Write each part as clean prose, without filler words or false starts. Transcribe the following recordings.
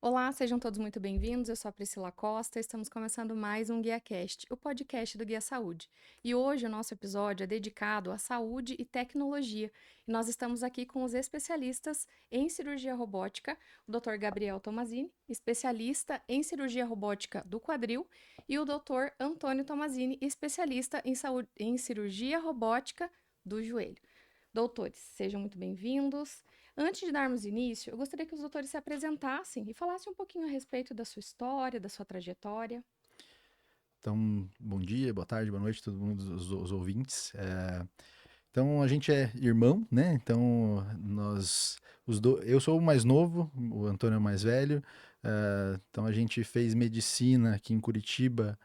Olá, sejam todos muito bem-vindos. Eu sou a Priscila Costa. Estamos começando mais um GuiaCast, o podcast do Guia Saúde. E hoje o nosso episódio é dedicado à saúde e tecnologia. E nós estamos aqui com os especialistas em cirurgia robótica, o Dr. Gabriel Tomazini, especialista em cirurgia robótica do quadril, e o Dr. Antônio Tomazini, especialista em cirurgia robótica do joelho. Doutores, sejam muito bem-vindos. Antes de darmos início, eu gostaria que os doutores se apresentassem e falassem um pouquinho a respeito da sua história, da sua trajetória. Então, bom dia, boa tarde, boa noite, todo mundo, os ouvintes. Então, a gente é irmão, né? Então, eu sou o mais novo, o Antônio é o mais velho. Então, a gente fez medicina aqui em Curitiba.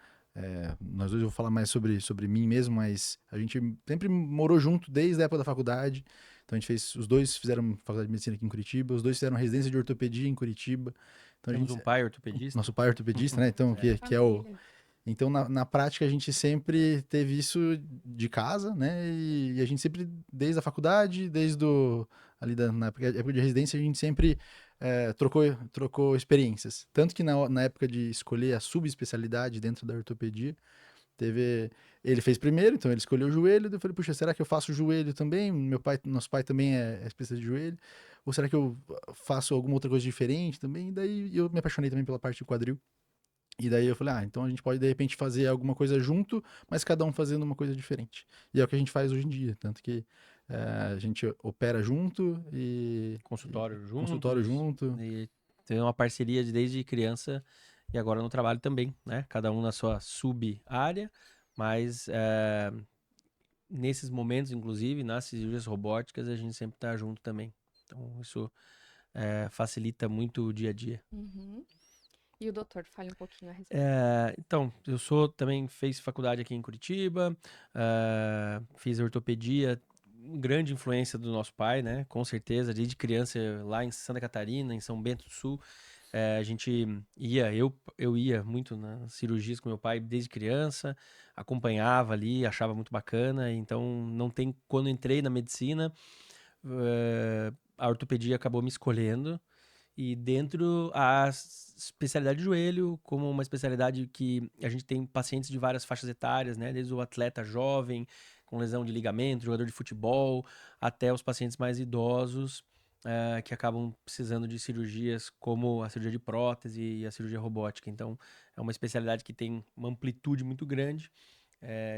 Nós dois eu vou falar mais sobre mim mesmo, mas a gente sempre morou junto desde a época da faculdade. Então, os dois fizeram faculdade de medicina aqui em Curitiba, os dois fizeram residência de ortopedia em Curitiba. Então, Temos um pai ortopedista. nosso pai é ortopedista, né? Então, É. que é o Família. então, na prática, a gente sempre teve isso de casa, né? E a gente sempre, desde a faculdade, na época de residência, a gente sempre trocou experiências. Tanto que na época de escolher a subespecialidade dentro da ortopedia, ele fez primeiro, então ele escolheu o joelho. Eu falei, puxa, será que eu faço o joelho também? Nosso pai também é especialista de joelho. Ou será que eu faço alguma outra coisa diferente também? E daí eu me apaixonei também pela parte de quadril. E daí eu falei, então a gente pode de repente fazer alguma coisa junto, mas cada um fazendo uma coisa diferente. E é o que a gente faz hoje em dia, tanto que a gente opera junto e Consultório consultório juntos. junto. E tem uma parceria desde criança e agora no trabalho também, né? Cada um na sua sub-área, mas nesses momentos, inclusive, nas cirurgias robóticas, a gente sempre tá junto também. Então, isso facilita muito o dia a dia. Uhum. E o doutor, fale um pouquinho a respeito. Então, também fiz faculdade aqui em Curitiba, fiz ortopedia, grande influência do nosso pai, né? Com certeza, desde criança lá em Santa Catarina, em São Bento do Sul, a gente eu ia muito nas cirurgias com meu pai desde criança, acompanhava ali, achava muito bacana, então não tem, quando entrei na medicina, a ortopedia acabou me escolhendo, e dentro a especialidade de joelho, como uma especialidade que a gente tem pacientes de várias faixas etárias, né? Desde o atleta jovem, com lesão de ligamento, jogador de futebol, até os pacientes mais idosos, que acabam precisando de cirurgias como a cirurgia de prótese e a cirurgia robótica. Então, é uma especialidade que tem uma amplitude muito grande,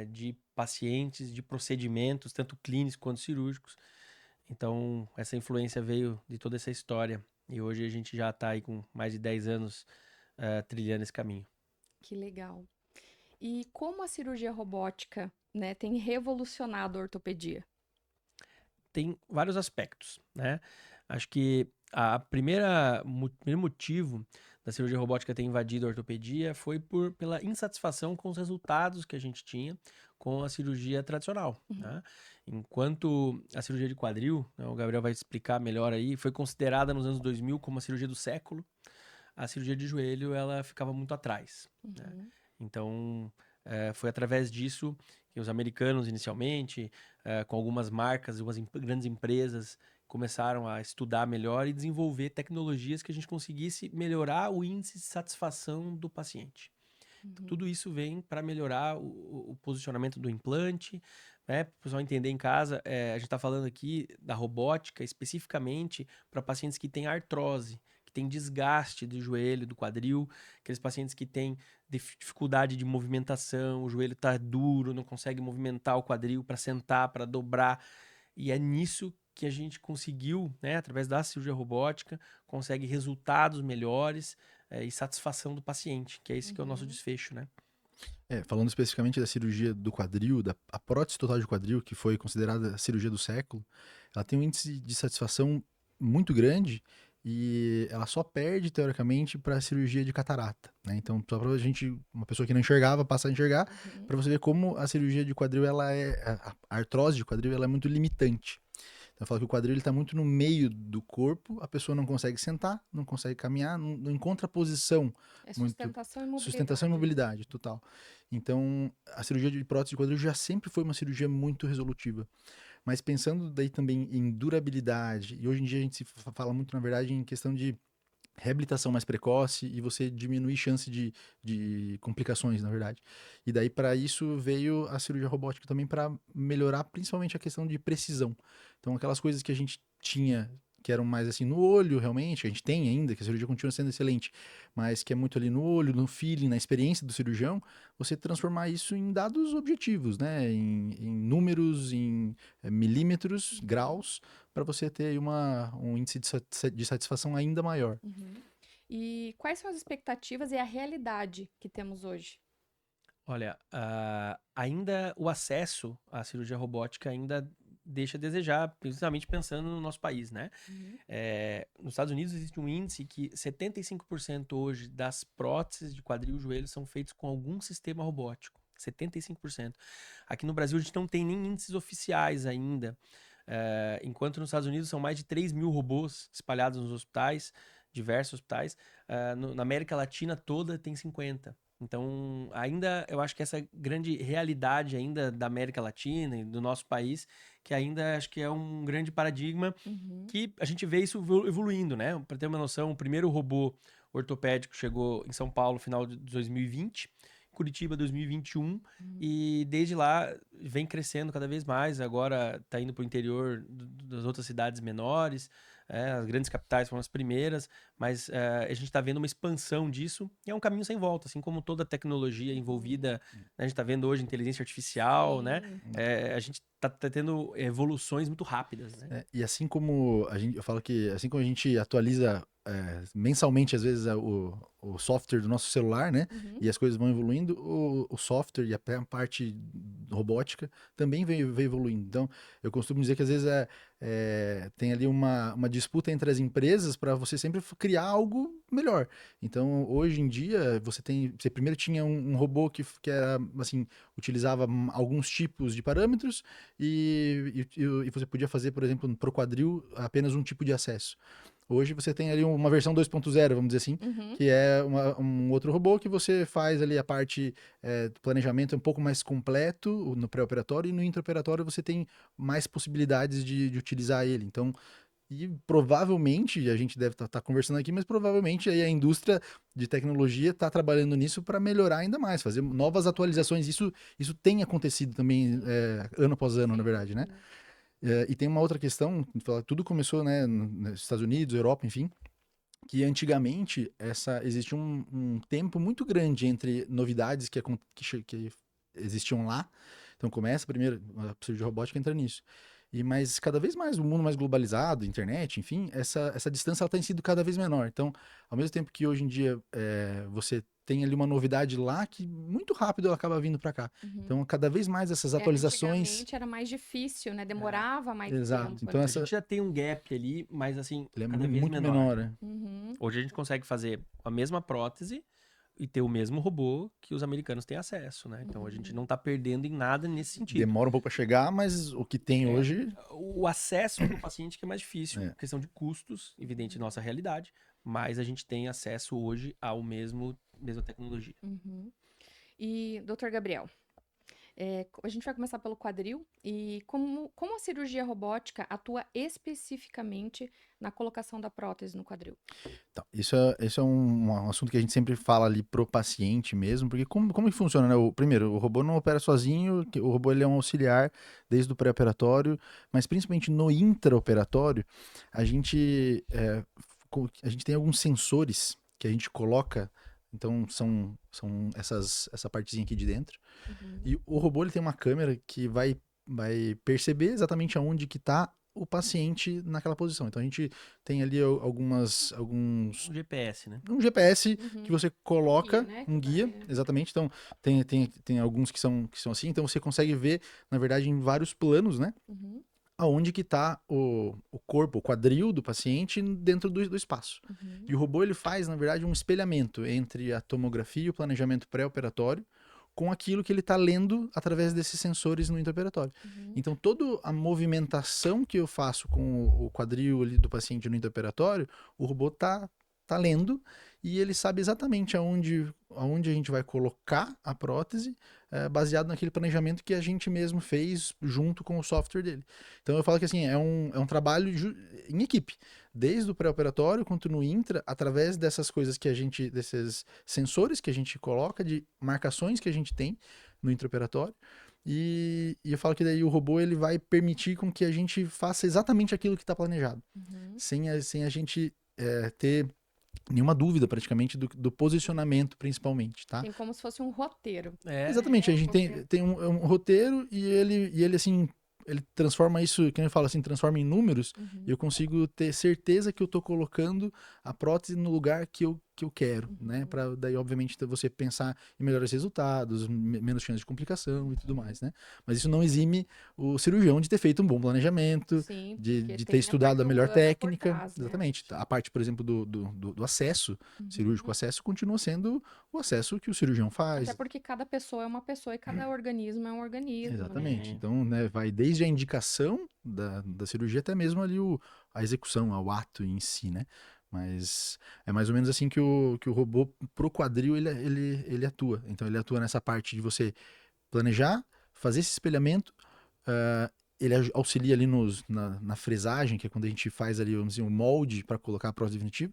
de pacientes, de procedimentos, tanto clínicos quanto cirúrgicos. Então, essa influência veio de toda essa história. E hoje a gente já está aí com mais de 10 anos trilhando esse caminho. Que legal. E como a cirurgia robótica, né, tem revolucionado a ortopedia? Tem vários aspectos, né? Acho que o primeiro motivo da cirurgia robótica ter invadido a ortopedia foi pela insatisfação com os resultados que a gente tinha com a cirurgia tradicional, Uhum. né? Enquanto a cirurgia de quadril, né, o Gabriel vai explicar melhor aí, foi considerada nos anos 2000 como a cirurgia do século, a cirurgia de joelho ela ficava muito atrás, né? Uhum. Então, foi através disso que os americanos, inicialmente, com algumas marcas, grandes empresas, começaram a estudar melhor e desenvolver tecnologias que a gente conseguisse melhorar o índice de satisfação do paciente. Então, Uhum. tudo isso vem para melhorar o posicionamento do implante, né? Para o pessoal entender em casa, a gente está falando aqui da robótica especificamente para pacientes que têm artrose, que têm desgaste do joelho, do quadril, aqueles pacientes que têm dificuldade de movimentação, o joelho está duro, não consegue movimentar o quadril para sentar, para dobrar. E é nisso que a gente conseguiu, né, através da cirurgia robótica, consegue resultados melhores, e satisfação do paciente, que é esse que é o nosso Uhum. desfecho, né? Falando especificamente da cirurgia do quadril, a prótese total de quadril, que foi considerada a cirurgia do século, ela tem um índice de satisfação muito grande e ela só perde, teoricamente, para a cirurgia de catarata, né? Então, só para a gente, uma pessoa que não enxergava, passar a enxergar, Uhum. para você ver como a cirurgia de quadril, a artrose de quadril, ela é muito limitante. Então, eu falo que o quadril está muito no meio do corpo, a pessoa não consegue sentar, não consegue caminhar, não encontra posição É muito. sustentação e Sustentação e mobilidade, né? mobilidade, total. Então, a cirurgia de prótese de quadril já sempre foi uma cirurgia muito resolutiva. Mas pensando daí também em durabilidade, e hoje em dia a gente se fala muito, na verdade, em questão de reabilitação mais precoce e você diminuir chance de complicações, na verdade. E daí, para isso, veio a cirurgia robótica também para melhorar principalmente a questão de precisão. Então, aquelas coisas que a gente tinha, que eram mais assim no olho, realmente, a gente tem ainda, que a cirurgia continua sendo excelente, mas que é muito ali no olho, no feeling, na experiência do cirurgião, você transformar isso em dados objetivos, né? Em números, em milímetros, graus, para você ter aí um índice de satisfação ainda maior. Uhum. E quais são as expectativas e a realidade que temos hoje? Olha, ainda o acesso à cirurgia robótica ainda deixa a desejar, principalmente pensando no nosso país, né? Uhum. Nos Estados Unidos existe um índice que 75% hoje das próteses de quadril e joelho são feitos com algum sistema robótico. 75%. Aqui no Brasil a gente não tem nem índices oficiais ainda. Enquanto nos Estados Unidos são mais de 3 mil robôs espalhados nos hospitais, diversos hospitais, na América Latina toda tem 50. Então, ainda eu acho que essa grande realidade ainda da América Latina e do nosso país, que ainda acho que é um grande paradigma Uhum. que a gente vê isso evoluindo, né? Para ter uma noção, o primeiro robô ortopédico chegou em São Paulo no final de 2020, Curitiba 2021, Uhum. e desde lá vem crescendo cada vez mais. Agora está indo para o interior das outras cidades menores, as grandes capitais foram as primeiras, mas a gente está vendo uma expansão disso e é um caminho sem volta, assim como toda a tecnologia envolvida, né? A gente está vendo hoje inteligência artificial, né? Sim. A gente está tendo evoluções muito rápidas, né? E assim como eu falo que assim como a gente atualiza mensalmente, às vezes, o software do nosso celular, né? Uhum. E as coisas vão evoluindo, o software e até a parte robótica também vem evoluindo. Então, eu costumo dizer que às vezes tem ali uma disputa entre as empresas para você sempre criar algo melhor. Então, hoje em dia, você primeiro tinha um robô que era, assim, utilizava alguns tipos de parâmetros e você podia fazer, por exemplo, para o quadril, apenas um tipo de acesso. Hoje você tem ali uma versão 2.0, vamos dizer assim, Uhum. que é um outro robô que você faz ali a parte do planejamento um pouco mais completo no pré-operatório, e no intraoperatório você tem mais possibilidades de utilizar ele. Então, e provavelmente, a gente deve estar conversando aqui, mas provavelmente aí a indústria de tecnologia está trabalhando nisso para melhorar ainda mais, fazer novas atualizações. Isso tem acontecido também ano após ano, na Sim. verdade, né? E tem uma outra questão, tudo começou, né, nos Estados Unidos, Europa, enfim, que antigamente existia um tempo muito grande entre novidades que existiam lá. Então começa primeiro, a cirurgia robótica entra nisso. Mas cada vez mais, o mundo mais globalizado, internet, enfim, essa distância ela tem sido cada vez menor. Então, ao mesmo tempo que hoje em dia você tem ali uma novidade lá, que muito rápido ela acaba vindo para cá. Uhum. Então, cada vez mais essas atualizações. Antigamente era mais difícil, né? Demorava mais Exato. tempo, Então, né? A gente já tem um gap ali, mas assim, ele é cada vez muito menor. menor, né? Uhum. Hoje a gente consegue fazer a mesma prótese e ter o mesmo robô que os americanos têm acesso, né? Então a gente não tá perdendo em nada nesse sentido. Demora um pouco para chegar, mas o que tem hoje. O acesso para o paciente que é mais difícil, É. questão de custos, evidente, nossa realidade, mas a gente tem acesso hoje ao mesma tecnologia. Uhum. E, doutor Gabriel, a gente vai começar pelo quadril. E como a cirurgia robótica atua especificamente na colocação da prótese no quadril? Então, isso é um assunto que a gente sempre fala ali pro paciente mesmo, porque como que funciona, né? Primeiro, o robô não opera sozinho, o robô ele é um auxiliar desde o pré-operatório, mas principalmente no intraoperatório, a gente, a gente tem alguns sensores que a gente coloca, então são essa partezinha aqui de dentro, Uhum. e o robô ele tem uma câmera que vai perceber exatamente aonde que está o paciente naquela posição. Então a gente tem ali alguns Um GPS, né? um GPS que Uhum. você coloca, Né? um guia, exatamente. Então tem alguns que são assim. Então você consegue ver, na verdade, em vários planos, né? Uhum. Aonde que está o corpo, o quadril do paciente dentro do espaço. Uhum. E o robô ele faz, na verdade, um espelhamento entre a tomografia e o planejamento pré-operatório com aquilo que ele está lendo através desses sensores no intraoperatório. Uhum. Então, toda a movimentação que eu faço com o quadril ali do paciente no intraoperatório, o robô tá lendo e ele sabe exatamente aonde a gente vai colocar a prótese, baseado naquele planejamento que a gente mesmo fez junto com o software dele. Então eu falo que assim, é um trabalho em equipe, desde o pré-operatório quanto no intra, através dessas coisas desses sensores que a gente coloca, de marcações que a gente tem no intraoperatório. E eu falo que daí o robô ele vai permitir com que a gente faça exatamente aquilo que está planejado, sem a gente ter nenhuma dúvida praticamente do posicionamento principalmente, tá? Tem como se fosse um roteiro. Exatamente, a gente tem um roteiro e ele assim, ele transforma isso, que eu falo assim, transforma em números, e eu consigo ter certeza que eu tô colocando a prótese no lugar que eu quero, né? Para daí, obviamente, você pensar em melhores resultados, menos chance de complicação e tudo mais, né? Mas isso não exime o cirurgião de ter feito um bom planejamento, Sim, de porque ter tem a estudado a parte melhor humana por técnica. trás, né? Exatamente. A parte, por exemplo, do acesso, cirúrgico acesso, continua sendo o acesso que o cirurgião faz. Até porque cada pessoa é uma pessoa e cada organismo é um organismo, né? Exatamente. Então, né, vai desde a indicação da cirurgia até mesmo ali a execução, o ato em si, né? Mas é mais ou menos assim que o robô pro quadril ele atua. Então ele atua nessa parte de você planejar, fazer esse espelhamento, ele auxilia ali na fresagem, que é quando a gente faz ali, vamos dizer, um molde para colocar a prótese definitiva.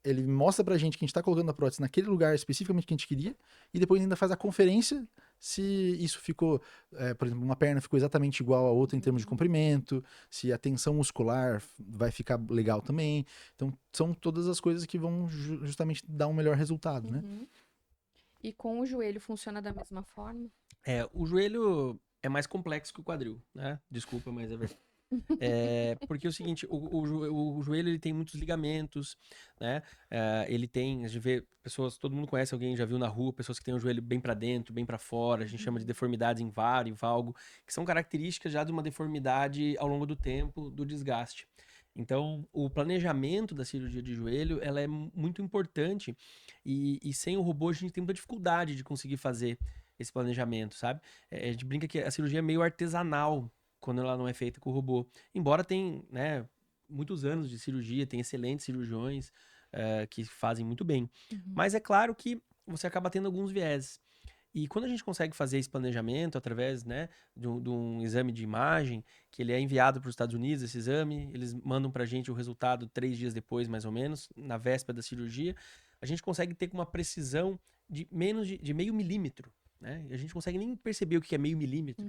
Ele mostra pra gente que a gente tá colocando a prótese naquele lugar especificamente que a gente queria, e depois ainda faz a conferência se isso ficou, por exemplo, uma perna ficou exatamente igual a outra em termos de comprimento, se a tensão muscular vai ficar legal também. Então, são todas as coisas que vão justamente dar um melhor resultado, né? E com o joelho funciona da mesma forma? O joelho é mais complexo que o quadril, né? Desculpa, mas é verdade. Porque é o seguinte, o joelho ele tem muitos ligamentos, né? Ele tem, a gente vê pessoas, todo mundo conhece alguém, já viu na rua, pessoas que têm o joelho bem para dentro, bem para fora, a gente chama de deformidades em var e valgo, que são características já de uma deformidade ao longo do tempo, do desgaste. Então, o planejamento da cirurgia de joelho, ela é muito importante e sem o robô a gente tem muita dificuldade de conseguir fazer esse planejamento, sabe? A gente brinca que a cirurgia é meio artesanal quando ela não é feita com o robô. Embora tem, né, muitos anos de cirurgia, tem excelentes cirurgiões que fazem muito bem. Mas é claro que você acaba tendo alguns vieses. E quando a gente consegue fazer esse planejamento através, né, de um exame de imagem, que ele é enviado para os Estados Unidos, esse exame, eles mandam para a gente o resultado 3 dias depois, mais ou menos, na véspera da cirurgia, a gente consegue ter com uma precisão de menos de meio milímetro. Né? E a gente consegue nem perceber o que é meio milímetro.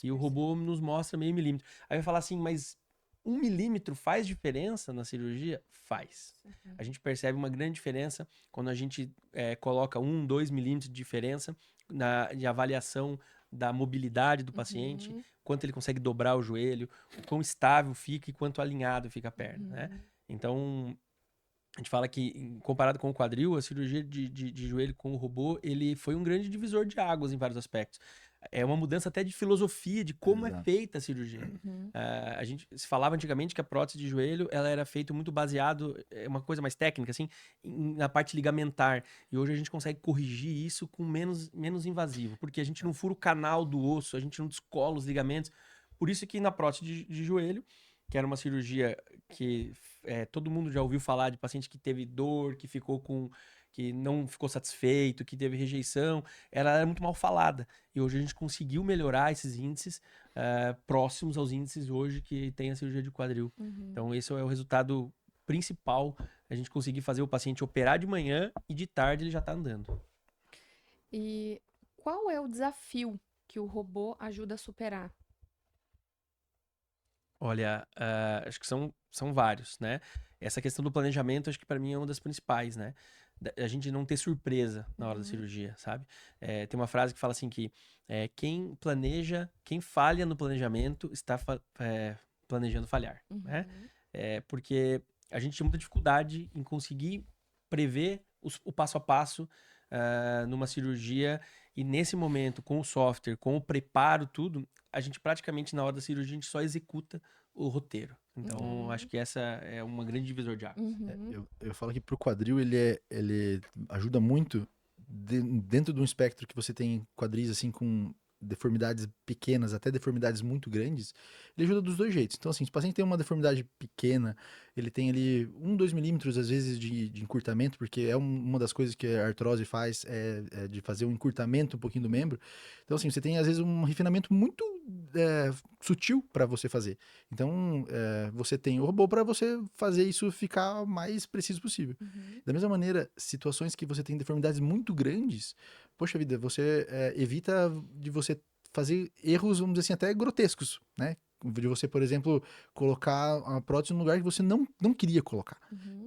E o robô nos mostra meio milímetro. Aí vai falar assim, mas 1 milímetro faz diferença na cirurgia? Faz. A gente percebe uma grande diferença quando a gente coloca 1, 2 milímetros de diferença de avaliação da mobilidade do paciente, quanto ele consegue dobrar o joelho, o quão estável fica e quanto alinhado fica a perna, né? Então, a gente fala que, comparado com o quadril, a cirurgia de joelho com o robô, ele foi um grande divisor de águas em vários aspectos. É uma mudança até de filosofia, de como é feita a cirurgia. A gente se falava antigamente que a prótese de joelho ela era feita muito baseado, uma coisa mais técnica, assim, na parte ligamentar. E hoje a gente consegue corrigir isso com menos invasivo, porque a gente não fura o canal do osso, a gente não descola os ligamentos. Por isso que na prótese de joelho, que era uma cirurgia que todo mundo já ouviu falar de paciente que teve dor, que não ficou satisfeito, que teve rejeição, ela era muito mal falada. E hoje a gente conseguiu melhorar esses índices próximos aos índices hoje que tem a cirurgia de quadril. Então esse é o resultado principal, a gente conseguir fazer o paciente operar de manhã e de tarde ele já está andando. E qual é o desafio que o robô ajuda a superar? Olha, acho que são vários, né? Essa questão do planejamento, acho que para mim é uma das principais, né? A gente não ter surpresa na hora da cirurgia, sabe? Tem uma frase que fala assim que quem planeja, quem falha no planejamento está planejando falhar, né? Porque a gente tem muita dificuldade em conseguir prever o passo a passo numa cirurgia e nesse momento, com o software, com o preparo, tudo, a gente praticamente na hora da cirurgia a gente só executa o roteiro. Então, acho que essa é uma grande divisor de águas. Eu falo que pro quadril ele ajuda muito dentro de um espectro que você tem quadris assim com deformidades pequenas até deformidades muito grandes, ele ajuda dos dois jeitos. Então, assim, se o paciente tem uma deformidade pequena, ele tem ali 2 milímetros, às vezes, de encurtamento, porque é uma das coisas que a artrose faz, é de fazer um encurtamento um pouquinho do membro. Então, assim, você tem, às vezes, um refinamento muito sutil para você fazer. Então, você tem o robô para você fazer isso ficar mais preciso possível. Da mesma maneira, situações que você tem deformidades muito grandes, poxa vida, você evita de você fazer erros, vamos dizer assim, até grotescos, né? De você, por exemplo, colocar a prótese num lugar que você não queria colocar,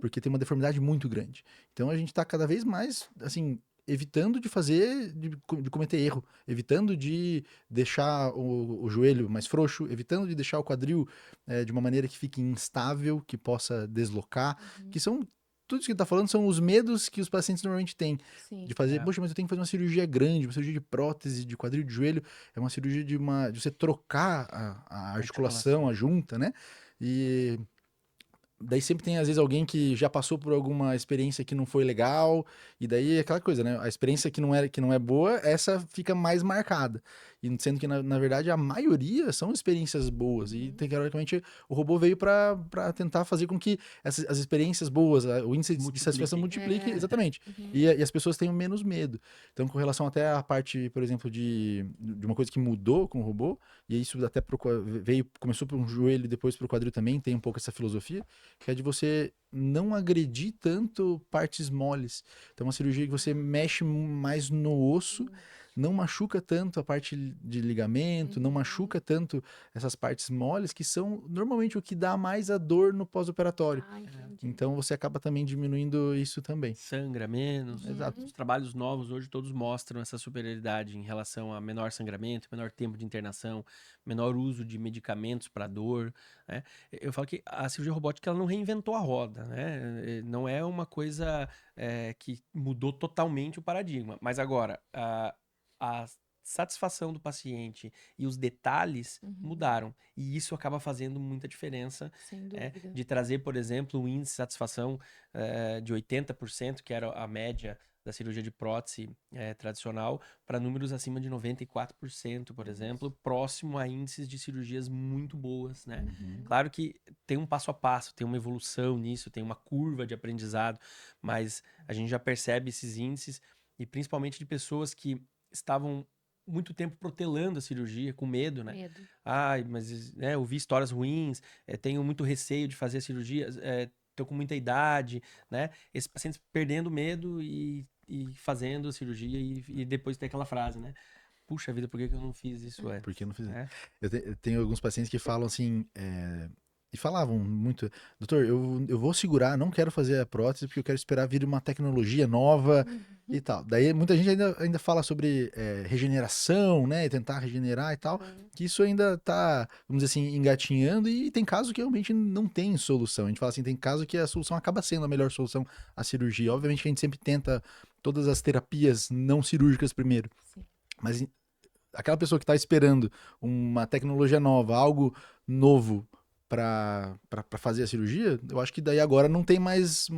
porque tem uma deformidade muito grande. Então a gente está cada vez mais, assim, evitando de fazer, de cometer erro, evitando de deixar o joelho mais frouxo, evitando de deixar o quadril de uma maneira que fique instável, que possa deslocar, que são tudo isso que ele tá falando são os medos que os pacientes normalmente têm. Sim. De fazer, poxa, mas eu tenho que fazer uma cirurgia grande, uma cirurgia de prótese, de quadril de joelho, é uma cirurgia de você trocar a articulação, a junta, né? E daí sempre tem, às vezes, alguém que já passou por alguma experiência que não foi legal, e daí é aquela coisa, né? A experiência que não é boa, essa fica mais marcada. E sendo que, na verdade, a maioria são experiências boas. E, teoricamente, o robô veio para tentar fazer com que as experiências boas, o índice de satisfação multiplique, exatamente. E as pessoas tenham menos medo. Então, com relação até à parte, por exemplo, de uma coisa que mudou com o robô, e isso até começou por um joelho e depois para o quadril também, tem um pouco essa filosofia, que é de você não agredir tanto partes moles. Então, uma cirurgia que você mexe mais no osso, não machuca tanto a parte de ligamento, não machuca tanto essas partes moles, que são normalmente o que dá mais a dor no pós-operatório. Então, você acaba também diminuindo isso também. Sangra menos. Exato. Os trabalhos novos hoje todos mostram essa superioridade em relação a menor sangramento, menor tempo de internação, menor uso de medicamentos para dor, né? Eu falo que a cirurgia robótica ela não reinventou a roda, né? Não é uma coisa que mudou totalmente o paradigma. Mas agora, a satisfação do paciente e os detalhes mudaram. E isso acaba fazendo muita diferença. Sem dúvida. De trazer, por exemplo, um índice de satisfação de 80%, que era a média da cirurgia de prótese tradicional, para números acima de 94%, por exemplo, próximo a índices de cirurgias muito boas, né? Claro que tem um passo a passo, tem uma evolução nisso, tem uma curva de aprendizado, mas a gente já percebe esses índices, e principalmente de pessoas que estavam muito tempo protelando a cirurgia, com medo, né? Medo. Ai, mas eu vi histórias ruins, tenho muito receio de fazer a cirurgia, tô com muita idade, né? Esses pacientes perdendo medo e fazendo a cirurgia e depois tem aquela frase, né? Puxa vida, por que eu não fiz isso antes? Por que eu não fiz isso? Né? Eu tenho alguns pacientes que falam assim, e falavam muito, doutor, eu vou segurar, não quero fazer a prótese porque eu quero esperar vir uma tecnologia nova e tal. Daí muita gente ainda fala sobre regeneração, né, e tentar regenerar e tal, que isso ainda tá, vamos dizer assim, engatinhando, e tem casos que realmente não tem solução. A gente fala assim, tem casos que a solução acaba sendo a melhor solução, a cirurgia. Obviamente que a gente sempre tenta todas as terapias não cirúrgicas primeiro. Sim. Mas aquela pessoa que está esperando uma tecnologia nova, algo novo para fazer a cirurgia, eu acho que daí agora não tem mais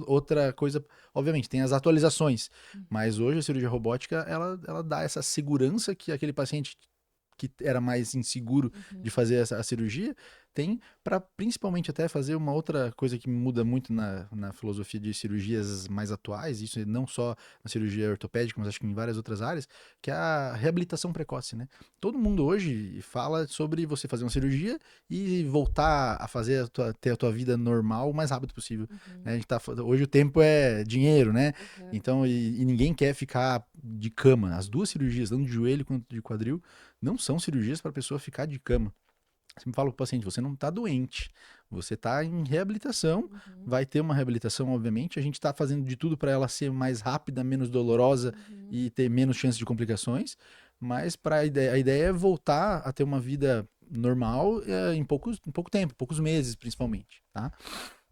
outra coisa. Obviamente, tem as atualizações, mas hoje a cirurgia robótica, ela dá essa segurança que aquele paciente que era mais inseguro de fazer a cirurgia, tem para principalmente até fazer uma outra coisa que muda muito na filosofia de cirurgias mais atuais, isso não só na cirurgia ortopédica, mas acho que em várias outras áreas, que é a reabilitação precoce, né? Todo mundo hoje fala sobre você fazer uma cirurgia e voltar a fazer ter a tua vida normal o mais rápido possível. Né? A gente hoje o tempo é dinheiro, né? Então, e ninguém quer ficar de cama. As duas cirurgias, tanto de joelho quanto de quadril, não são cirurgias para a pessoa ficar de cama. Você me fala para o paciente, você não está doente, você está em reabilitação, vai ter uma reabilitação, obviamente, a gente está fazendo de tudo para ela ser mais rápida, menos dolorosa e ter menos chance de complicações, mas a ideia é voltar a ter uma vida normal em pouco tempo, poucos meses principalmente, tá?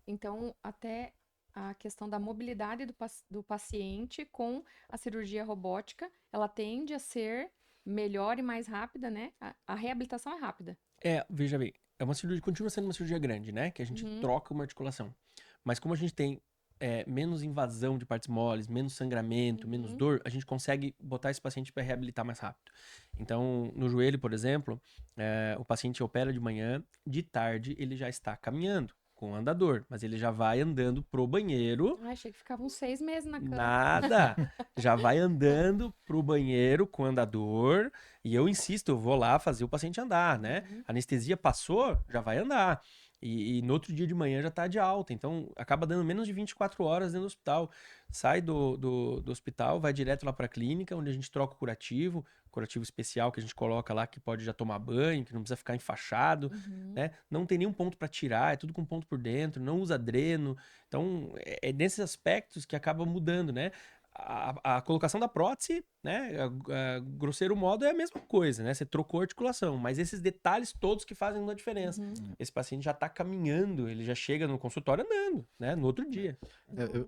Então, até a questão da mobilidade do paciente com a cirurgia robótica, ela tende a ser melhor e mais rápida, né? A reabilitação é rápida. Veja bem, é uma cirurgia, continua sendo uma cirurgia grande, né? Que a gente troca uma articulação. Mas como a gente tem menos invasão de partes moles, menos sangramento, menos dor, a gente consegue botar esse paciente para reabilitar mais rápido. Então, no joelho, por exemplo, o paciente opera de manhã, de tarde ele já está caminhando com andador, mas ele já vai andando pro banheiro. Ai, achei que ficavam 6 meses na cama. Nada! Já vai andando pro banheiro com andador. E eu insisto, eu vou lá fazer o paciente andar, né? Anestesia passou, já vai andar. E no outro dia de manhã já tá de alta. Então, acaba dando menos de 24 horas dentro do hospital. Sai do hospital, vai direto lá pra clínica, onde a gente troca o curativo especial que a gente coloca lá, que pode já tomar banho, que não precisa ficar enfaixado, né? Não tem nenhum ponto para tirar, é tudo com ponto por dentro, não usa dreno. Então, é nesses aspectos que acaba mudando, né? A colocação da prótese, né? A grosseiro modo é a mesma coisa, né? Você trocou a articulação, mas esses detalhes todos que fazem uma diferença. Esse paciente já tá caminhando, ele já chega no consultório andando, né? No outro dia.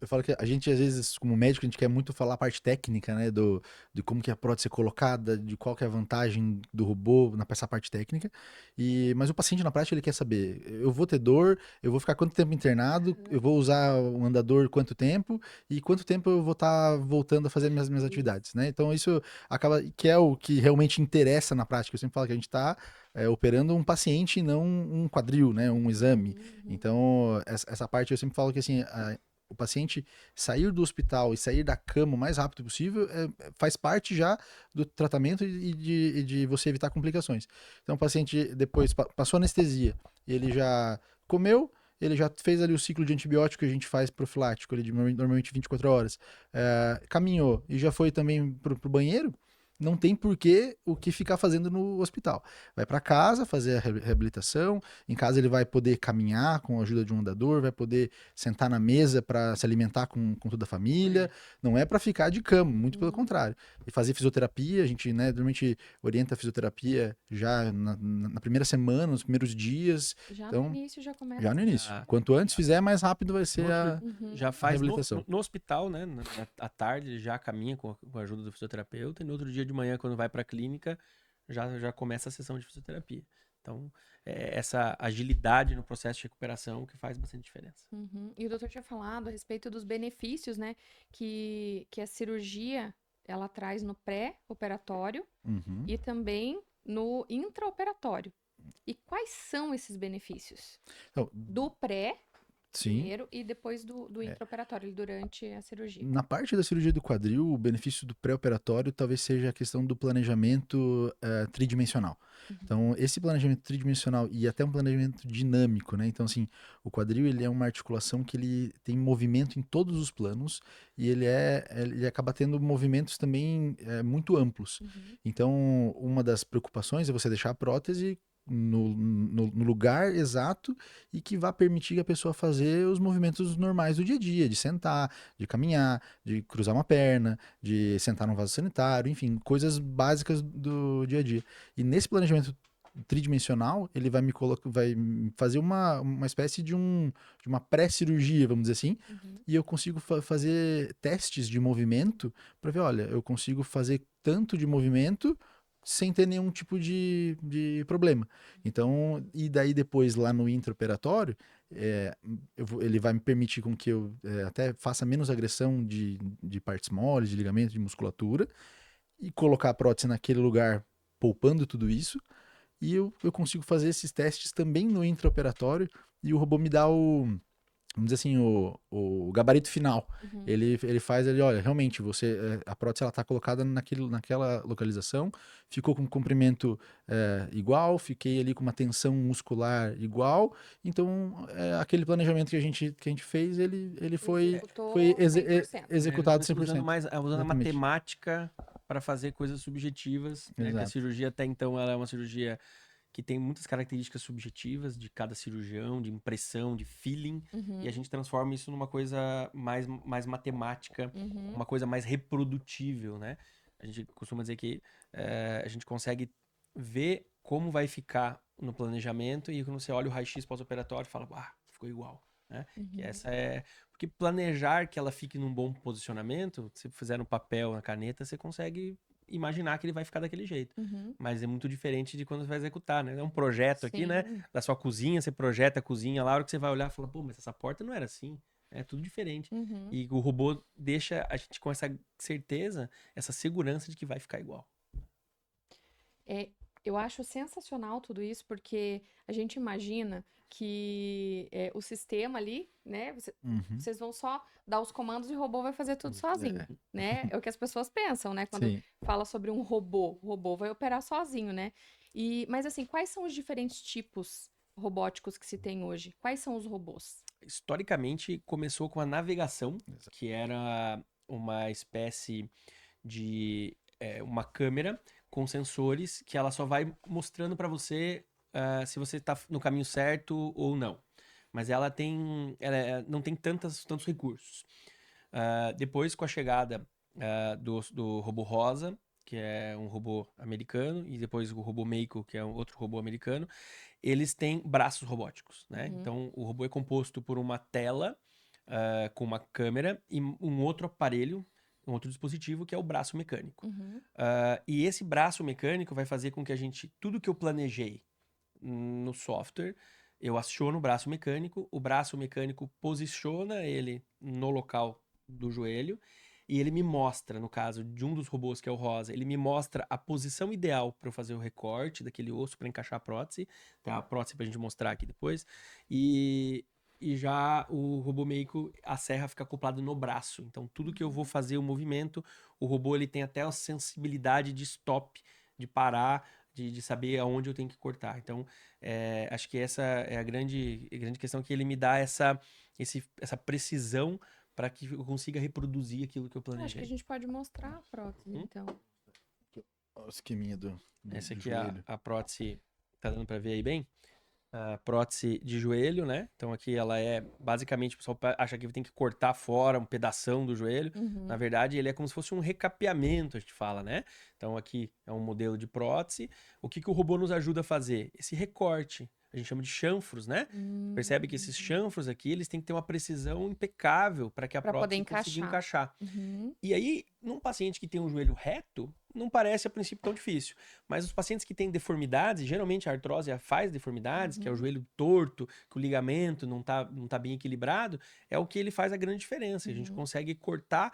Eu falo que a gente, às vezes, como médico, a gente quer muito falar a parte técnica, né? De como que a prótese é colocada, de qual que é a vantagem do robô nessa parte técnica. Mas o paciente, na prática, ele quer saber, eu vou ter dor, eu vou ficar quanto tempo internado, eu vou usar o andador quanto tempo, e quanto tempo eu vou estar voltando a fazer minhas atividades, né? Então, isso acaba que é o que realmente interessa na prática. Eu sempre falo que a gente está operando um paciente, não um quadril, né? Um exame. Então, essa parte eu sempre falo que, assim, o paciente sair do hospital e sair da cama o mais rápido possível faz parte já do tratamento e de você evitar complicações. Então, o paciente depois passou anestesia, ele já comeu, ele já fez ali o ciclo de antibiótico que a gente faz profilático, ali de normalmente 24 horas, caminhou e já foi também pro banheiro, não tem porquê o que ficar fazendo no hospital. Vai para casa fazer a reabilitação, em casa ele vai poder caminhar com a ajuda de um andador, vai poder sentar na mesa para se alimentar com toda a família, não é para ficar de cama, muito pelo contrário. E fazer fisioterapia, a gente, né, normalmente orienta a fisioterapia já na primeira semana, nos primeiros dias. Já Então, no início já começa. já no início. Quanto antes fizer, mais rápido vai ser Já a faz reabilitação. no hospital, né? À tarde, ele já caminha com a ajuda do fisioterapeuta, e no outro dia de manhã, quando vai para a clínica, já começa a sessão de fisioterapia. Então, essa agilidade no processo de recuperação que faz bastante diferença. E o doutor tinha falado a respeito dos benefícios, né, que a cirurgia ela traz no pré-operatório e também no intraoperatório. E quais são esses benefícios? Então, Do pré, sim. primeiro, e depois do intraoperatório, durante a cirurgia. Na parte da cirurgia do quadril, o benefício do pré-operatório talvez seja a questão do planejamento tridimensional. Então, esse planejamento tridimensional e até um planejamento dinâmico, né? Então, assim, o quadril ele é uma articulação que ele tem movimento em todos os planos e ele acaba tendo movimentos também muito amplos. Então, uma das preocupações é você deixar a prótese no lugar exato e que vá permitir que a pessoa fazer os movimentos normais do dia a dia, de sentar, de caminhar, de cruzar uma perna, de sentar num vaso sanitário, enfim, coisas básicas do dia a dia. E nesse planejamento tridimensional, ele vai vai fazer uma espécie de uma pré-cirurgia, vamos dizer assim, e eu consigo fazer testes de movimento para ver, olha, eu consigo fazer tanto de movimento sem ter nenhum tipo de problema. Então, e daí depois lá no intraoperatório, ele vai me permitir com que eu até faça menos agressão de partes moles, de ligamento, de musculatura, e colocar a prótese naquele lugar, poupando tudo isso, e eu consigo fazer esses testes também no intraoperatório, e o robô me dá vamos dizer assim, o gabarito final. Ele faz ali, olha, realmente, a prótese ela tá colocada naquela localização, ficou com um comprimento igual, fiquei ali com uma tensão muscular igual, então aquele planejamento que a gente fez, ele foi executado 100%. Usando a matemática para fazer coisas subjetivas, né? Que a cirurgia até então ela é uma cirurgia que tem muitas características subjetivas de cada cirurgião, de impressão, de feeling, e a gente transforma isso numa coisa mais matemática, uma coisa mais reprodutível, né? A gente costuma dizer que a gente consegue ver como vai ficar no planejamento e quando você olha o raio-x pós-operatório, fala, ficou igual, né? Que essa porque planejar que ela fique num bom posicionamento, se fizer no papel, na caneta, você consegue imaginar que ele vai ficar daquele jeito. Mas é muito diferente de quando você vai executar, né? É um projeto aqui, né? Da sua cozinha, você projeta a cozinha lá, a hora que você vai olhar, fala, pô, mas essa porta não era assim. É tudo diferente. Uhum. E o robô deixa a gente com essa certeza, essa segurança de que vai ficar igual. É, eu acho sensacional tudo isso, porque a gente imagina que o sistema ali, né? Uhum. Vocês vão só dar os comandos e o robô vai fazer tudo sozinho, É, né? É o que as pessoas pensam, né? Quando sim. fala sobre um robô, o robô vai operar sozinho, né? Mas assim, quais são os diferentes tipos robóticos que se tem hoje? Quais são os robôs? Historicamente, começou com a navegação, Exato. que era uma espécie de uma câmera com sensores que ela só vai mostrando para você se você está no caminho certo ou não. Mas ela não tem tantos recursos. Depois, com a chegada do robô Rosa, que é um robô americano, e depois o robô Meiko, que é um outro robô americano, eles têm braços robóticos, né? Uhum. Então, o robô é composto por uma tela com uma câmera e um outro aparelho, um outro dispositivo, que é o braço mecânico. Uhum. E esse braço mecânico vai fazer com que tudo que eu planejei no software, eu aciono o braço mecânico posiciona ele no local do joelho e ele me mostra, no caso de um dos robôs que é o Rosa, ele me mostra a posição ideal para eu fazer o recorte daquele osso para encaixar a prótese, tem a prótese para a gente mostrar aqui depois, e já o robô Meiko, a serra fica acoplada no braço, então tudo que eu vou fazer o movimento, o robô ele tem até a sensibilidade de stop, de parar, de saber aonde eu tenho que cortar. Então, acho que essa é a grande questão, que ele me dá essa precisão para que eu consiga reproduzir aquilo que eu Eu acho que a planejei. gente pode mostrar a prótese, Hum? então. Olha o esqueminha Essa do aqui é a, joelho. a prótese, tá dando para ver aí bem? A prótese de joelho, né? Então aqui ela é, basicamente, o pessoal acha que tem que cortar fora um pedação do joelho. Na Uhum. verdade, ele é como se fosse um recapeamento, a gente fala, né? Então aqui é um modelo de prótese. O que o robô nos ajuda a fazer? Esse recorte. A gente chama de chanfros, né? Percebe que esses chanfros aqui, eles têm que ter uma precisão impecável para que a Para poder prótese consiga encaixar. encaixar. Uhum. E aí, num paciente que tem um joelho reto, não parece a princípio tão difícil. Mas os pacientes que têm deformidades, geralmente a artrose faz deformidades, que é o Uhum. joelho torto, que o ligamento não tá bem equilibrado, é o que ele faz a grande diferença. A gente Uhum. consegue cortar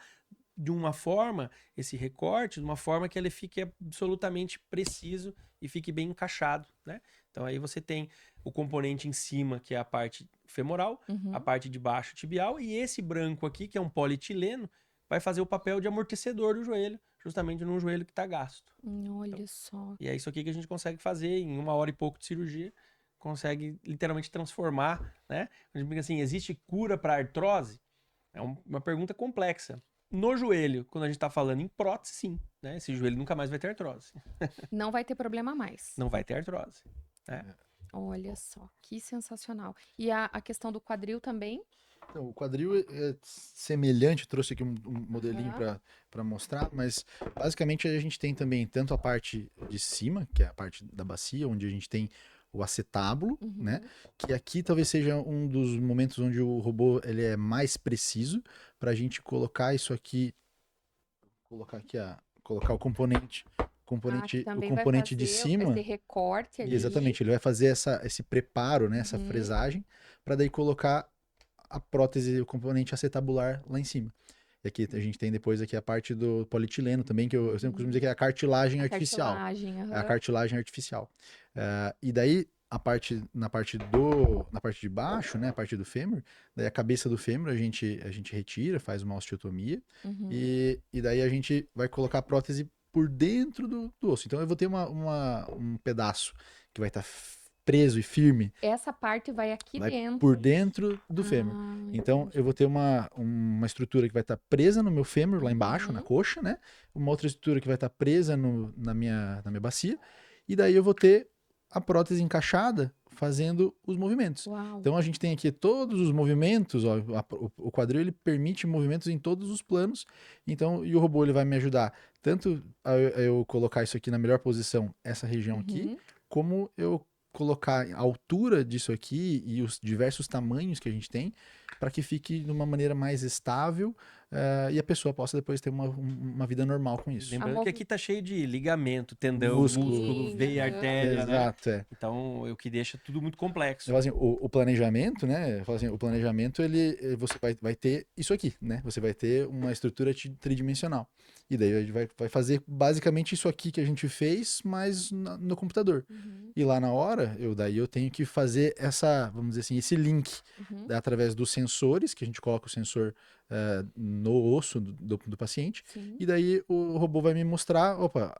de uma forma, esse recorte, de uma forma que ele fique absolutamente preciso e fique bem encaixado, né? Então aí você tem o componente em cima, que é a parte femoral, a Uhum. parte de baixo tibial, e esse branco aqui, que é um polietileno, vai fazer o papel de amortecedor do joelho, justamente num joelho que está gasto. Olha só. E é isso aqui que a gente consegue fazer em 1 hora e pouco de cirurgia, consegue literalmente transformar, né? A gente brinca assim, existe cura para artrose? É uma pergunta complexa. No joelho, quando a gente está falando em prótese, sim, né? Esse joelho nunca mais vai ter artrose. Não vai ter problema mais. Não vai ter artrose, né? Olha só, que sensacional. E a questão do quadril também? Então, o quadril é semelhante, eu trouxe aqui um modelinho Aham. para mostrar, mas basicamente a gente tem também tanto a parte de cima, que é a parte da bacia, onde a gente tem o acetábulo, né? Uhum. Que aqui talvez seja um dos momentos onde o robô ele é mais preciso para a gente colocar isso aqui, colocar o Que o também vai componente de fazer esse cima. recorte ali. Exatamente, ele vai fazer esse preparo, né, essa Uhum. fresagem, para daí colocar a prótese, o componente acetabular lá em cima. E aqui a gente tem depois aqui a parte do polietileno também, que eu sempre costumo dizer que é a cartilagem A artificial. cartilagem, É a aham. cartilagem artificial. E daí na parte de baixo, né, a parte do fêmur, daí a cabeça do fêmur a gente retira, faz uma osteotomia Uhum. e daí a gente vai colocar a prótese por dentro do osso. Então eu vou ter um pedaço que vai estar preso e firme, Essa parte vai aqui vai dentro. por dentro do fêmur. Então Entendi. eu vou ter uma estrutura que vai estar presa no meu fêmur lá embaixo, na Uhum. coxa, né? Uma outra estrutura que vai estar presa na minha bacia. E daí eu vou ter a prótese encaixada fazendo os movimentos. Uau. Então a gente tem aqui todos os movimentos, ó, o quadril ele permite movimentos em todos os planos. Então, e o robô ele vai me ajudar tanto a eu colocar isso aqui na melhor posição, essa região aqui, Uhum. como eu colocar a altura disso aqui e os diversos tamanhos que a gente tem para que fique de uma maneira mais estável e a pessoa possa depois ter uma vida normal com isso. Lembrando A que aqui tá cheio de ligamento, tendão, Músculo. músculo, veia, Aham. artéria, né? Exato, é. Então, é o que deixa tudo muito Eu complexo. falo assim, o planejamento, né? Eu falo assim, o planejamento, você vai ter isso aqui, né? Você vai ter uma estrutura tridimensional. E daí a gente vai fazer basicamente isso aqui que a gente fez, mas no computador. Uhum, E lá na hora, daí eu tenho que fazer vamos dizer assim, esse link uhum, através dos sensores, que a gente coloca o sensor no osso do paciente. sim. E daí o robô vai me mostrar, opa,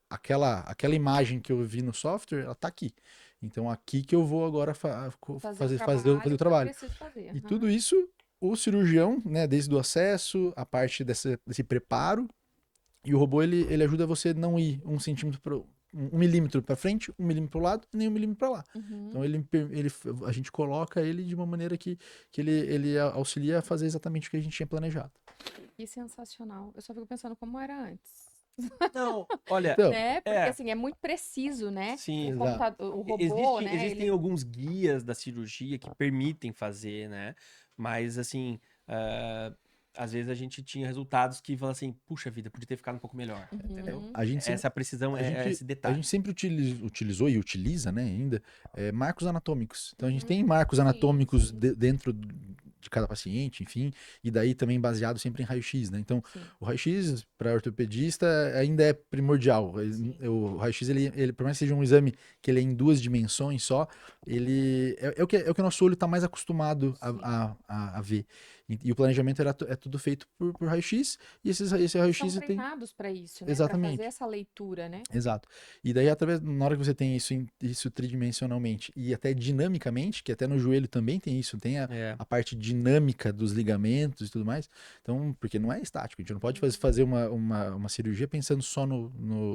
aquela imagem que eu vi no software, ela tá aqui. Então aqui que eu vou agora fazer o Que eu trabalho. preciso fazer. E Aham. tudo isso, o cirurgião, né, desde o acesso, a parte desse preparo, e o robô ele ajuda você a não ir 1 milímetro para frente, 1 milímetro para o lado e nem 1 milímetro para lá. Uhum. Então a gente coloca ele de uma maneira que ele auxilia a fazer exatamente o que a gente tinha planejado. Que sensacional. Eu só fico pensando como era antes. Não, olha, Então, Né? Porque é. assim, é muito preciso, né? Sim. O exato. computador, o robô, né? Existem alguns guias da cirurgia que permitem fazer, né? Mas, assim, às vezes a gente tinha resultados que falam assim, puxa vida, podia ter ficado um pouco melhor, entendeu? Uhum. A gente sempre, Essa precisão, esse a detalhe. gente sempre utilizou e utiliza, né, ainda, marcos anatômicos. Então a gente tem marcos Sim, anatômicos sim. dentro de cada paciente, enfim, e daí também baseado sempre em raio-x, né? Então, Sim. o raio-x para ortopedista ainda é primordial. Sim. O raio-x, ele, por mais que seja um exame que ele é em 2 dimensões só, ele é o que o nosso olho está mais acostumado Sim. a ver. E o planejamento é tudo feito por raio-x, e esse São raio-x tem. treinados para isso, né? Para Exatamente. fazer essa leitura, né? Exato. E daí, na hora que você tem isso tridimensionalmente e até dinamicamente, que até no joelho também tem isso, tem É. a parte dinâmica dos ligamentos e tudo mais. Então, porque não é estático, a gente não pode fazer uma cirurgia pensando só no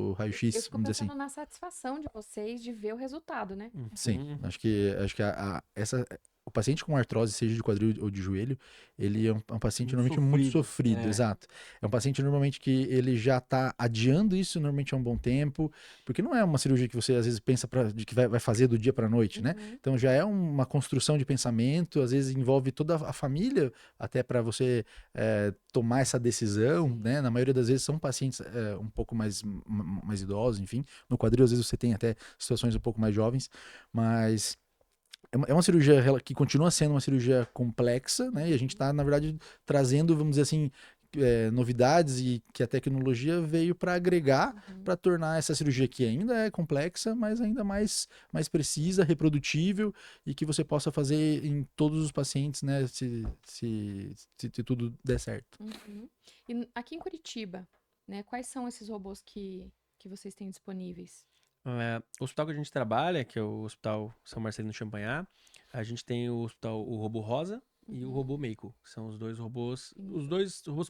Eu raio-x, fico vamos dizer assim. pensando na satisfação de vocês de ver o resultado, né? Sim, Uhum. acho que o paciente com artrose, seja de quadril ou de joelho, ele é um paciente Muito normalmente muito sofrido, sofrido, é. exato. É um paciente normalmente que ele já está adiando isso normalmente há um bom tempo, porque não é uma cirurgia que você às vezes pensa de que vai fazer do dia para a noite, né? Uhum. Então já é uma construção de pensamento, às vezes envolve toda a família até para você tomar essa decisão, Sim. né? Na maioria das vezes são pacientes um pouco mais idosos, enfim. No quadril às vezes você tem até situações um pouco mais jovens, mas é uma cirurgia que continua sendo uma cirurgia complexa, né? E a gente está, na verdade, trazendo, vamos dizer assim, novidades e que a tecnologia veio para agregar, Uhum. para tornar essa cirurgia que ainda é complexa, mas ainda mais precisa, reprodutível e que você possa fazer em todos os pacientes, né? Se tudo der certo. Uhum. E aqui em Curitiba, né? Quais são esses robôs que vocês têm disponíveis? O hospital que a gente trabalha, que é o Hospital São Marcelino Champagnat, a gente tem o Robô Rosa e o Robô Meiko. São os dois robôs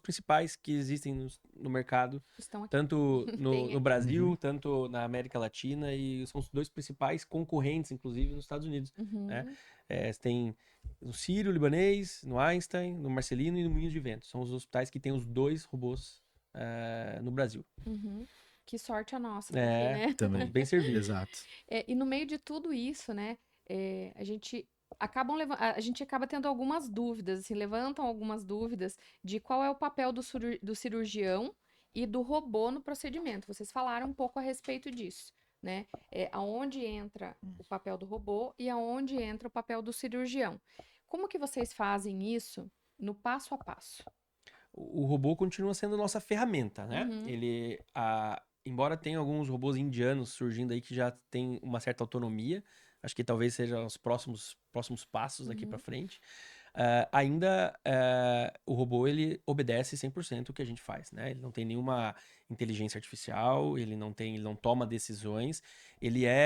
principais que existem no mercado, Estão aqui. tanto Tem no aqui. Brasil, tanto na América Latina, e são os dois principais concorrentes, inclusive, nos Estados Unidos, né? Uhum. Você tem no Sírio-Libanês, no Einstein, no Marcelino e no Moinhos de Vento. São os hospitais que têm os dois robôs no Brasil. Uhum. Que sorte a nossa daqui, né? Também. Bem servido. Exato. E no meio de tudo isso, né, a gente a gente acaba tendo algumas dúvidas, assim, levantam algumas dúvidas de qual é o papel do cirurgião e do robô no procedimento. Vocês falaram um pouco a respeito disso, né? Aonde entra o papel do robô e aonde entra o papel do cirurgião. Como que vocês fazem isso no passo a passo? O robô continua sendo nossa ferramenta, né? Uhum. Embora tenha alguns robôs indianos surgindo aí que já tem uma certa autonomia, acho que talvez sejam os próximos passos daqui para frente. O robô ele obedece 100% o que a gente faz, né? Ele não tem nenhuma inteligência artificial, ele não toma decisões.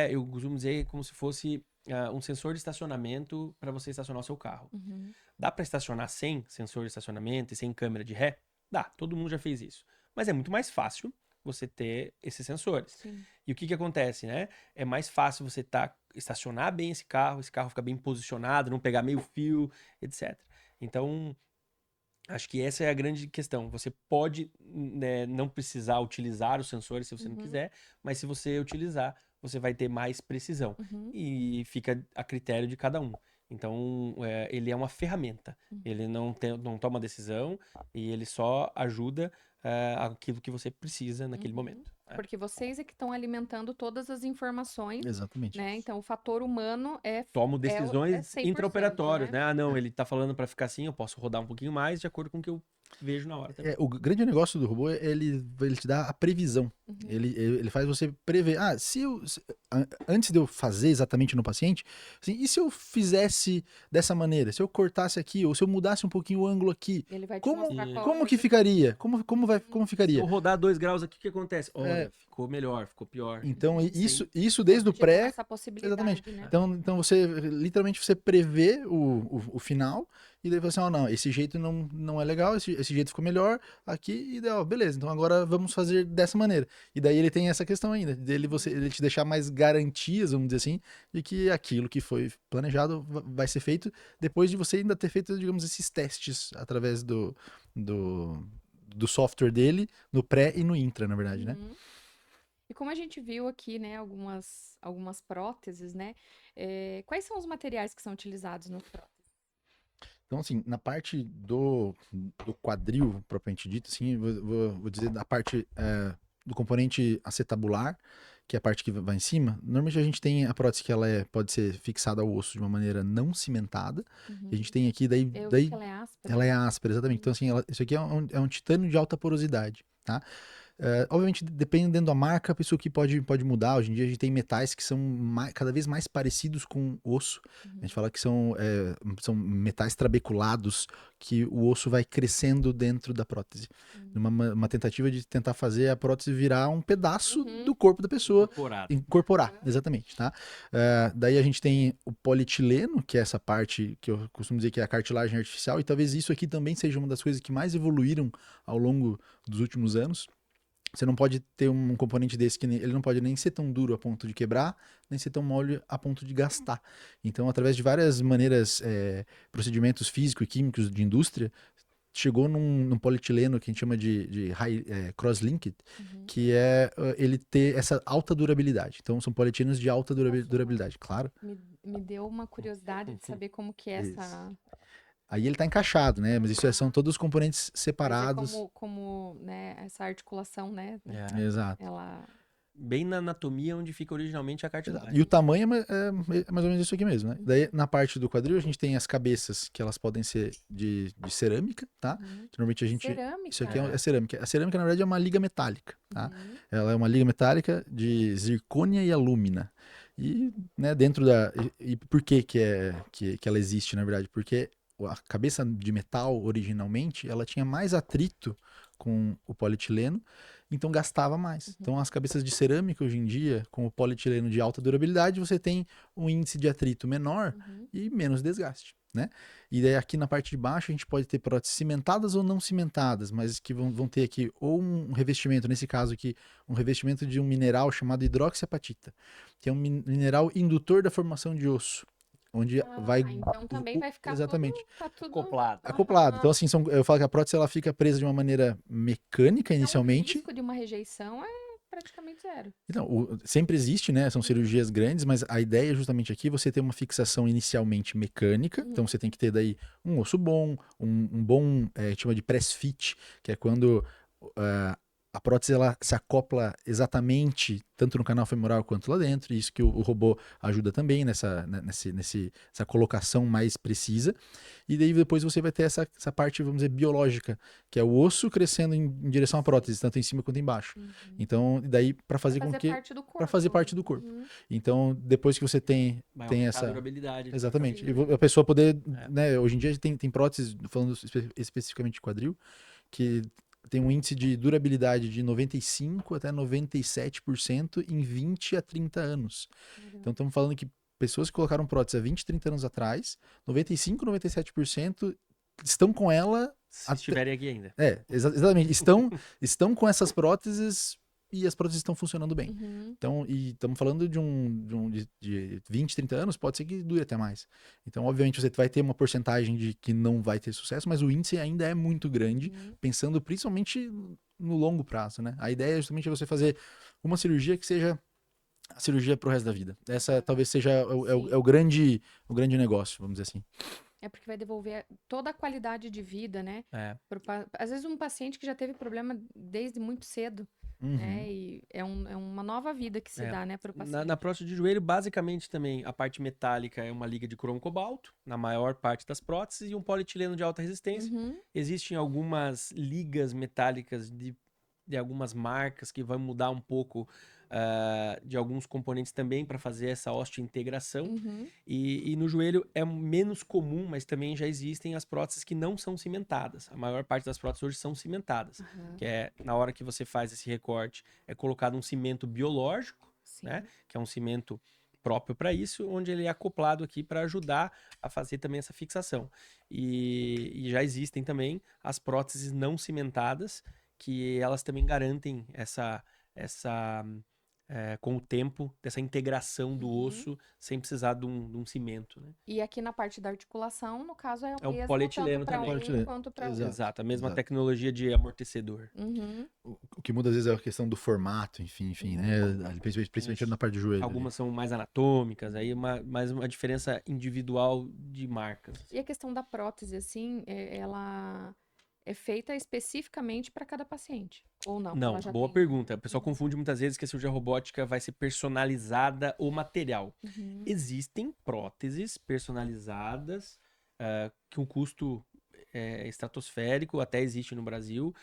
Eu costumo dizer, como se fosse um sensor de estacionamento para você estacionar o seu carro. Uhum. Dá para estacionar sem sensor de estacionamento e sem câmera de ré? Dá, todo mundo já fez isso. Mas é muito mais fácil você ter esses sensores. Sim. E o que acontece, né? É mais fácil você estacionar bem esse carro ficar bem posicionado, não pegar meio fio, etc. Então, acho que essa é a grande questão. Você pode, né, não precisar utilizar os sensores se você não quiser, mas se você utilizar, você vai ter mais precisão. Uhum. E fica a critério de cada um. Então, ele é uma ferramenta. Ele não toma decisão e ele só ajuda aquilo que você precisa naquele momento. Porque vocês é que estão alimentando todas as informações, Exatamente. né? Então, o fator humano Tomo decisões 100%, intraoperatórias, né? né? Ah, não, ele tá falando para ficar assim, eu posso rodar um pouquinho mais de acordo com o que eu vejo na hora também. O grande negócio do robô é ele te dá a previsão. Ele faz você prever. Antes de eu fazer exatamente no paciente, assim, e se eu fizesse dessa maneira? Se eu cortasse aqui, ou se eu mudasse um pouquinho o ângulo aqui? Ele vai te Como, mostrar qual como é que o ficaria? Como Se ficaria? eu rodar 2 graus aqui, o que acontece? Olha, É. ficou melhor, ficou pior. Então, Sim. isso desde o te dão pré. essa possibilidade, Exatamente. né? Então você, literalmente, você prevê o final e daí você, não, esse jeito não é legal, esse jeito ficou melhor aqui e daí, beleza, então agora vamos fazer dessa maneira. E daí ele tem essa questão ainda, ele te deixar mais garantias, vamos dizer assim, de que aquilo que foi planejado vai ser feito depois de você ainda ter feito, digamos, esses testes através do software dele, no pré e no intra, na verdade, né? E como a gente viu aqui, né, algumas próteses, né? Quais são os materiais que são utilizados nas próteses? Então, assim, na parte do quadril, propriamente dito, assim, vou dizer da parte do componente acetabular, que é a parte que vai em cima. Normalmente a gente tem a prótese que ela pode ser fixada ao osso de uma maneira não cimentada. E a gente tem aqui, Eu vi que ela é áspera. ela é áspera, exatamente. Então, assim, isso aqui é um titânio de alta porosidade, tá? Obviamente, dependendo da marca, a pessoa que pode mudar. Hoje em dia a gente tem metais que são cada vez mais parecidos com osso. A gente fala que são metais trabeculados, que o osso vai crescendo dentro da prótese. Uma tentativa de tentar fazer a prótese virar um pedaço do corpo da pessoa. Incorporar, exatamente, tá? Daí a gente tem o polietileno, que é essa parte que eu costumo dizer que é a cartilagem artificial, e talvez isso aqui também seja uma das coisas que mais evoluíram ao longo dos últimos anos. Você não pode ter um componente desse que ele não pode nem ser tão duro a ponto de quebrar, nem ser tão mole a ponto de gastar. Então, através de várias maneiras, procedimentos físicos e químicos de indústria, chegou num polietileno que a gente chama de cross-linked, que ele ter essa alta durabilidade. Então, são polietilenos de alta durabilidade, claro. Me deu uma curiosidade de saber como que é essa... Aí ele está encaixado, né? Mas isso são todos os componentes separados. Mas como né, essa articulação, né? Exato. Ela... Bem na anatomia onde fica originalmente a cartilagem. E o tamanho é mais ou menos isso aqui mesmo, né? Daí, na parte do quadril, a gente tem as cabeças, que elas podem ser de cerâmica, tá? Normalmente a gente... Cerâmica? Isso aqui é cerâmica. A cerâmica, na verdade, é uma liga metálica, tá? Ela é uma liga metálica de zircônia e alúmina. E, né, dentro da... E por que ela existe, na verdade? Porque a cabeça de metal, originalmente, ela tinha mais atrito com o polietileno, então gastava mais. Então as cabeças de cerâmica hoje em dia, com o polietileno de alta durabilidade, você tem um índice de atrito menor e menos desgaste, né? E daí aqui na parte de baixo a gente pode ter próteses cimentadas ou não cimentadas, mas que vão ter aqui ou um revestimento, nesse caso aqui, um revestimento de um mineral chamado hidroxiapatita, que é um mineral indutor da formação de osso. Onde vai... Então também vai ficar exatamente. tudo acoplado. Então, assim, eu falo que a prótese ela fica presa de uma maneira mecânica inicialmente. O risco de uma rejeição é praticamente zero. Então, sempre existe, né? São cirurgias grandes, mas a ideia é justamente aqui você ter uma fixação inicialmente mecânica. Então, você tem que ter daí um osso bom, um bom, chama de press fit, que é quando... a prótese ela se acopla exatamente tanto no canal femoral quanto lá dentro, e isso que o robô ajuda também nessa colocação mais precisa. E daí depois você vai ter essa parte, vamos dizer, biológica, que é o osso crescendo em direção à prótese, tanto em cima quanto embaixo. Então, daí para fazer com que... Para fazer parte do corpo. Então, depois que você tem essa... durabilidade. Exatamente. E a pessoa poder... Né, hoje em dia tem próteses, falando especificamente de quadril, que tem um índice de durabilidade de 95% até 97% em 20 a 30 anos. Então, estamos falando que pessoas que colocaram prótese há 20, 30 anos atrás, 95%, 97% estão com ela... Se estiverem aqui ainda. Exatamente. Estão com essas próteses e as próteses estão funcionando bem. Então, e estamos falando de 20, 30 anos, pode ser que dure até mais. Então, obviamente, você vai ter uma porcentagem de que não vai ter sucesso, mas o índice ainda é muito grande, pensando principalmente no longo prazo, né? A ideia é justamente você fazer uma cirurgia que seja a cirurgia pro resto da vida. Essa talvez seja o grande negócio, vamos dizer assim. É porque vai devolver toda a qualidade de vida, né? É. Às vezes um paciente que já teve problema desde muito cedo, né? Uhum. E é uma nova vida que se É. dá, né, para o paciente. Na prótese de joelho, basicamente também, a parte metálica é uma liga de cromo cobalto, na maior parte das próteses, e um polietileno de alta resistência. Uhum, Existem algumas ligas metálicas de algumas marcas que vão mudar um pouco de alguns componentes também para fazer essa osteointegração. uhum. E no joelho é menos comum, mas também já existem as próteses que não são cimentadas. A maior parte das próteses hoje são cimentadas, Aham, que é na hora que você faz esse recorte, é colocado um cimento biológico, sim. né? Que é um cimento próprio para isso, onde ele é acoplado aqui para ajudar a fazer também essa fixação. E já existem também as próteses não cimentadas, que elas também garantem com o tempo, dessa integração do Uhum. osso sem precisar de um cimento, né? E aqui na parte da articulação, no caso, é o É o mesmo polietileno tanto para também. um Polietileno. quanto para outro. Exato. Exato, a mesma exato. tecnologia de amortecedor. Uhum. O que muda às vezes é a questão do formato, enfim, né? Ali, principalmente Isso. na parte do joelho. Algumas são mais anatômicas, aí mais uma diferença individual de marcas. E a questão da prótese, assim, ela é feita especificamente para cada paciente? Ou não? Não, Ela já boa tem. pergunta. O pessoal confunde muitas vezes que a cirurgia robótica vai ser personalizada o material. Uhum. Existem próteses personalizadas, que o custo é estratosférico, até existe no Brasil,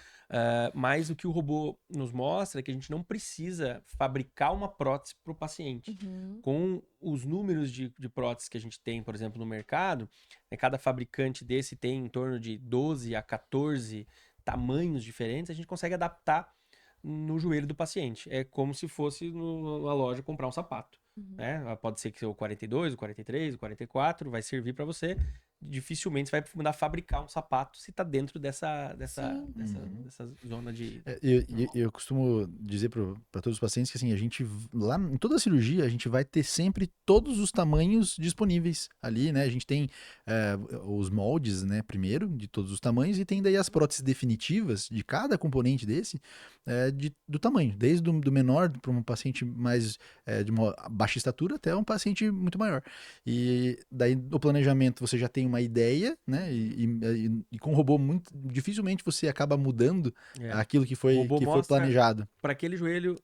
mas o que o robô nos mostra é que a gente não precisa fabricar uma prótese para o paciente. Uhum. Com os números de próteses que a gente tem, por exemplo, no mercado, cada fabricante desse tem em torno de 12 a 14 tamanhos diferentes, a gente consegue adaptar no joelho do paciente. É como se fosse numa loja comprar um sapato. Uhum. Né? Pode ser que o 42, o 43, o 44 vai servir para você. Dificilmente você vai mandar fabricar um sapato se está dentro dessa zona de. Eu costumo dizer para todos os pacientes que assim, a gente, lá em toda a cirurgia, a gente vai ter sempre todos os tamanhos disponíveis ali, né? A gente tem os moldes, né, primeiro, de todos os tamanhos, e tem daí as próteses definitivas de cada componente desse, do tamanho, desde do menor para um paciente mais de uma baixa estatura até um paciente muito maior. E daí no planejamento você já tem uma ideia, né? E com o robô muito dificilmente você acaba mudando aquilo que O foi robô mostra planejado. para aquele joelho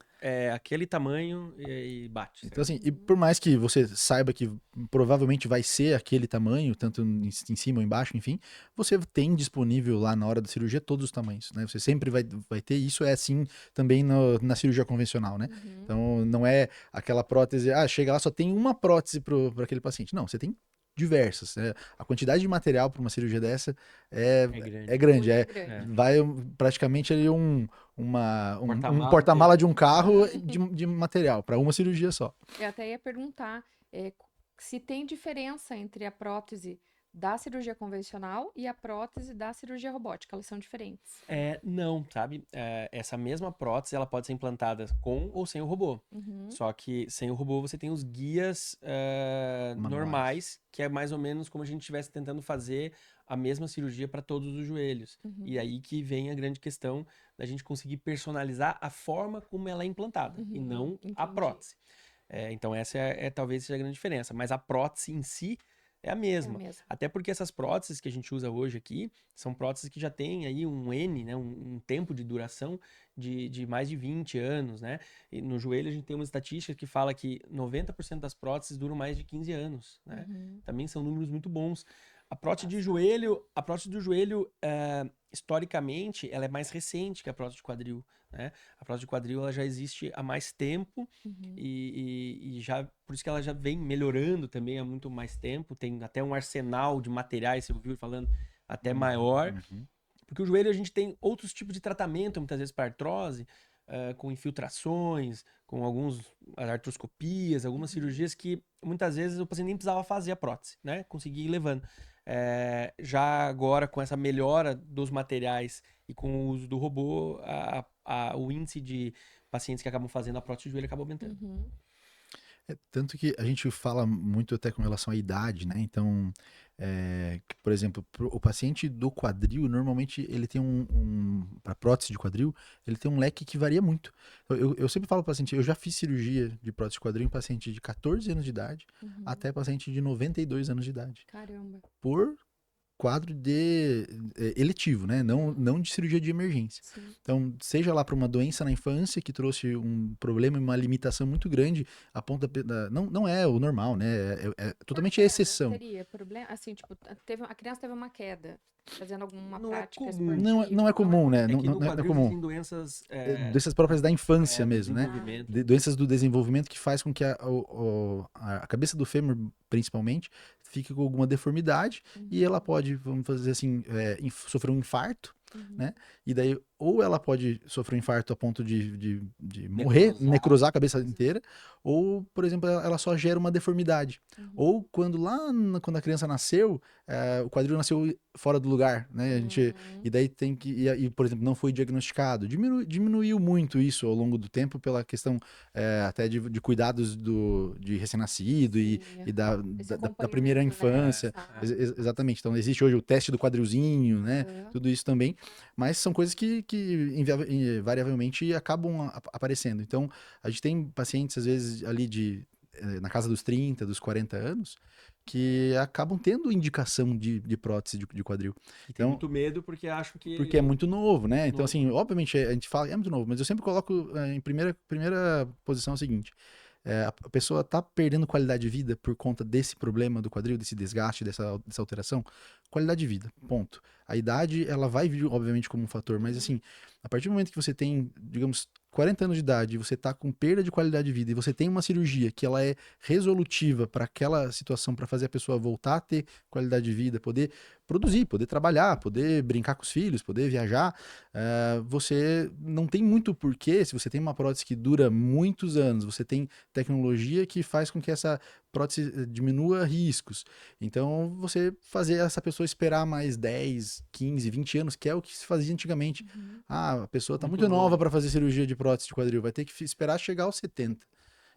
aquele tamanho e bate. Então, Certo? assim, e por mais que você saiba que provavelmente vai ser aquele tamanho, tanto em cima ou embaixo, enfim, você tem disponível lá na hora da cirurgia todos os tamanhos, né? Você sempre vai ter isso, é assim também na cirurgia convencional, né? Uhum. Então, não é aquela prótese, chega lá, só tem uma prótese para aquele paciente. Não, você tem diversas. Né? A quantidade de material para uma cirurgia dessa é grande. Muito grande. Vai praticamente ali um Porta-mala porta-mala inteiro. de um carro de material para uma cirurgia só. Eu até ia perguntar se tem diferença entre a prótese da cirurgia convencional e a prótese da cirurgia robótica. Elas são diferentes. Não, sabe? Essa mesma prótese ela pode ser implantada com ou sem o robô. Uhum. Só que sem o robô você tem os guias normais, que é mais ou menos como a gente estivesse tentando fazer a mesma cirurgia para todos os joelhos. Uhum. E aí que vem a grande questão da gente conseguir personalizar a forma como ela é implantada e não a Entendi. prótese. Então essa talvez seja a grande diferença. Mas a prótese em si é a mesma. Até porque essas próteses que a gente usa hoje aqui são próteses que já têm aí um N, né, um tempo de duração de mais de 20 anos, né? E no joelho a gente tem uma estatística que fala que 90% das próteses duram mais de 15 anos, né? Uhum. Também são números muito bons. A prótese do joelho, historicamente, ela é mais recente que a prótese de quadril, né? A prótese de quadril ela já existe há mais tempo e já por isso que ela já vem melhorando também há muito mais tempo. Tem até um arsenal de materiais, você ouviu falando, até maior. Porque o joelho a gente tem outros tipos de tratamento, muitas vezes para artrose, com infiltrações, com algumas artroscopias, algumas cirurgias que muitas vezes o paciente nem precisava fazer a prótese, né? Conseguir ir levando. Já agora, com essa melhora dos materiais e com o uso do robô, o índice de pacientes que acabam fazendo a prótese de joelho acaba aumentando. Uhum. Tanto que a gente fala muito até com relação à idade, né? Então, por exemplo, o paciente do quadril, normalmente ele tem para prótese de quadril, ele tem um leque que varia muito. Eu sempre falo para o paciente, eu já fiz cirurgia de prótese de quadril em paciente de 14 anos de idade até paciente de 92 anos de idade. Caramba. Por quadro de eletivo, né? Não de cirurgia de emergência. Sim. Então, seja lá para uma doença na infância que trouxe um problema e uma limitação muito grande, a ponta não é o normal, né? É totalmente a exceção. Teria problema, assim, tipo, a criança teve uma queda, fazendo alguma Não é prática comum. esportiva. Não é comum, né? É que no Não é quadril comum. existem doenças Doenças próprias da infância do mesmo, né? desenvolvimento. Doenças do desenvolvimento que faz com que a cabeça do fêmur, principalmente, fique com alguma deformidade e ela pode, vamos fazer assim, sofrer um infarto, né? E daí, ou ela pode sofrer um infarto a ponto de morrer, necrosar a cabeça inteira, ou, por exemplo, ela só gera uma deformidade. Ou quando a criança nasceu, o quadril nasceu fora do lugar, né? E daí tem que, por exemplo, não foi diagnosticado. Diminuiu muito isso ao longo do tempo pela questão até de cuidados de recém-nascido e da primeira infância. Exatamente. Então, existe hoje o teste do quadrilzinho, né? Tudo isso também. Mas são coisas que invariavelmente acabam aparecendo. Então, a gente tem pacientes, às vezes, ali na casa dos 30, dos 40 anos, que acabam tendo indicação de prótese de quadril. E tem muito medo porque acham que... Porque é muito novo, né? Então, assim, obviamente, a gente fala, é muito novo, mas eu sempre coloco em primeira posição o seguinte: a pessoa tá perdendo qualidade de vida por conta desse problema do quadril, desse desgaste, dessa alteração. Qualidade de vida, ponto. A idade, ela vai vir, obviamente, como um fator, mas assim, a partir do momento que você tem, digamos, 40 anos de idade, e você tá com perda de qualidade de vida e você tem uma cirurgia que ela é resolutiva para aquela situação, para fazer a pessoa voltar a ter qualidade de vida, poder produzir, poder trabalhar, poder brincar com os filhos, poder viajar, você não tem muito porquê, se você tem uma prótese que dura muitos anos, você tem tecnologia que faz com que essa prótese diminua riscos. Então, você fazer essa pessoa esperar mais 10, 15, 20 anos, que é o que se fazia antigamente. A pessoa está muito nova para fazer cirurgia de prótese de quadril, vai ter que esperar chegar aos 70.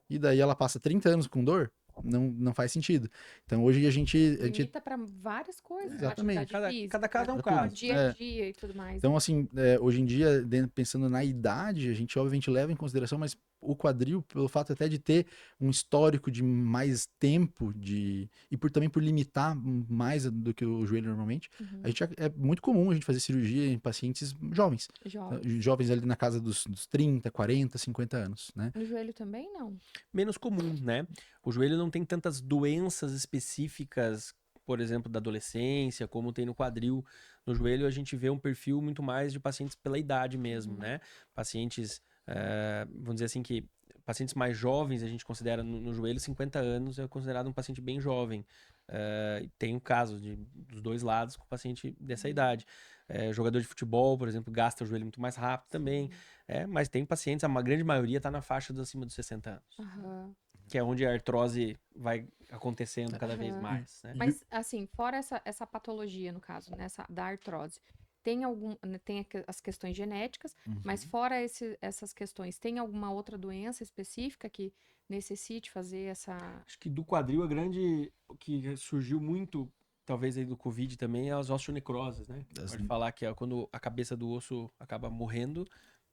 E daí ela passa 30 anos com dor? Não faz sentido. Então, hoje a gente limita para várias coisas. Exatamente. Cada caso é um caso. Dia a dia e tudo mais. Então, assim, hoje em dia, pensando na idade, a gente obviamente leva em consideração, mas o quadril, pelo fato até de ter um histórico de mais tempo, e também por limitar mais do que o joelho normalmente, a gente é muito comum a gente fazer cirurgia em pacientes jovens. Jovens ali na casa dos 30, 40, 50 anos, né? No joelho também, não? Menos comum, né? O joelho não tem tantas doenças específicas, por exemplo, da adolescência, como tem no quadril. No joelho a gente vê um perfil muito mais de pacientes pela idade mesmo, né? Pacientes, vamos dizer assim que pacientes mais jovens a gente considera no joelho 50 anos é considerado um paciente bem jovem. Tem um caso dos dois lados com paciente dessa idade. Jogador de futebol, por exemplo, gasta o joelho muito mais rápido também. Mas tem pacientes, a grande maioria está na faixa acima dos 60 anos. Que é onde a artrose vai acontecendo cada vez mais, né? Mas, assim, fora essa patologia, no caso, né, da artrose, tem as questões genéticas, mas fora essas questões, tem alguma outra doença específica que necessite fazer essa... Acho que do quadril, o que surgiu muito, talvez aí do Covid também, é as osteonecroses, né? Pode falar que é quando a cabeça do osso acaba morrendo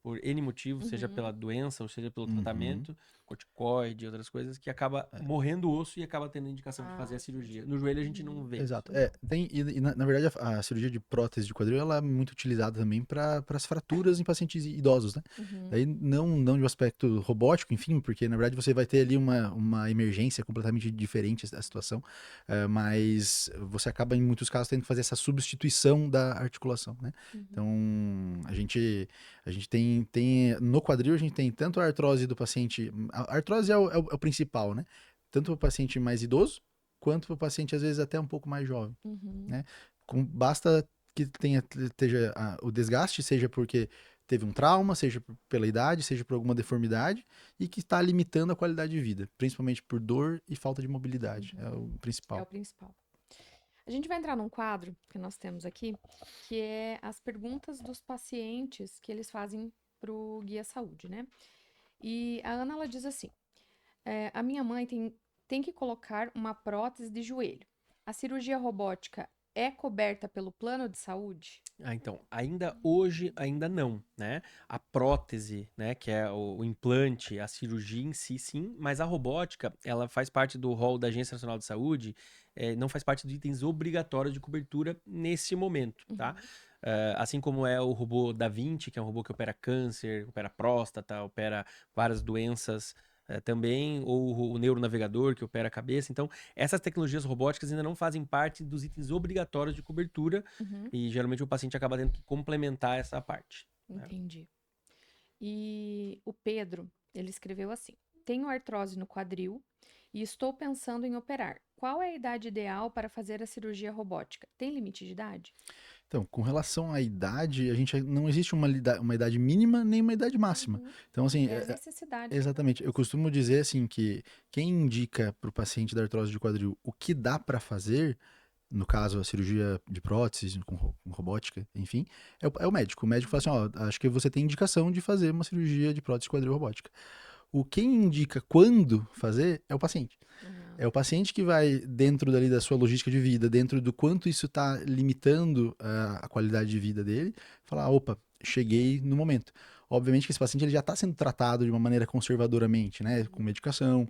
por N motivo, seja pela doença ou seja pelo tratamento, corticoide e outras coisas, que acaba morrendo o osso e acaba tendo indicação de fazer a cirurgia. No joelho a gente não vê. Exato. Na verdade, a cirurgia de prótese de quadril ela é muito utilizada também para as fraturas em pacientes idosos, né? Daí não de um aspecto robótico, enfim, porque na verdade você vai ter ali uma emergência completamente diferente da situação, mas você acaba em muitos casos tendo que fazer essa substituição da articulação, né? Então, a gente tem no quadril a gente tem tanto a artrose do paciente, a artrose é o principal, né? Tanto o paciente mais idoso, quanto o paciente às vezes até um pouco mais jovem, né? Basta que esteja o desgaste, seja porque teve um trauma, seja pela idade, seja por alguma deformidade, e que está limitando a qualidade de vida, principalmente por dor e falta de mobilidade, é o principal. É o principal. A gente vai entrar num quadro que nós temos aqui, que é as perguntas dos pacientes que eles fazem para o Guia Saúde, né? E a Ana, ela diz assim, A minha mãe tem que colocar uma prótese de joelho. A cirurgia robótica é coberta pelo plano de saúde? Então, ainda hoje, ainda não, né? A prótese, né, que é o implante, a cirurgia em si, sim, mas a robótica, ela faz parte do rol da Agência Nacional de Saúde, não faz parte dos itens obrigatórios de cobertura nesse momento, tá? Assim como é o robô Da Vinci, que é um robô que opera câncer, opera próstata, opera várias doenças também, ou o neuronavegador, que opera a cabeça. Então, essas tecnologias robóticas ainda não fazem parte dos itens obrigatórios de cobertura, Uhum, e geralmente o paciente acaba tendo que complementar essa parte, né? entendi. E o Pedro, ele escreveu assim: Tenho artrose no quadril e estou pensando em operar. Qual é a idade ideal para fazer a cirurgia robótica? Tem limite de idade? Então, com relação à idade, a gente não existe uma idade mínima nem uma idade máxima. Uhum. Então, assim, É a necessidade. exatamente. Eu costumo dizer assim que quem indica para o paciente da artrose de quadril o que dá para fazer, no caso a cirurgia de prótese com robótica, enfim, é o médico. O médico fala assim, ó, acho que você tem indicação de fazer uma cirurgia de prótese de quadril robótica. O quem indica quando fazer é o paciente. Ah, É o paciente que vai, dentro dali da sua logística de vida, dentro do quanto isso está limitando a qualidade de vida dele, falar, opa, cheguei no momento. Obviamente que esse paciente ele já está sendo tratado de uma maneira conservadoramente, né, com medicação,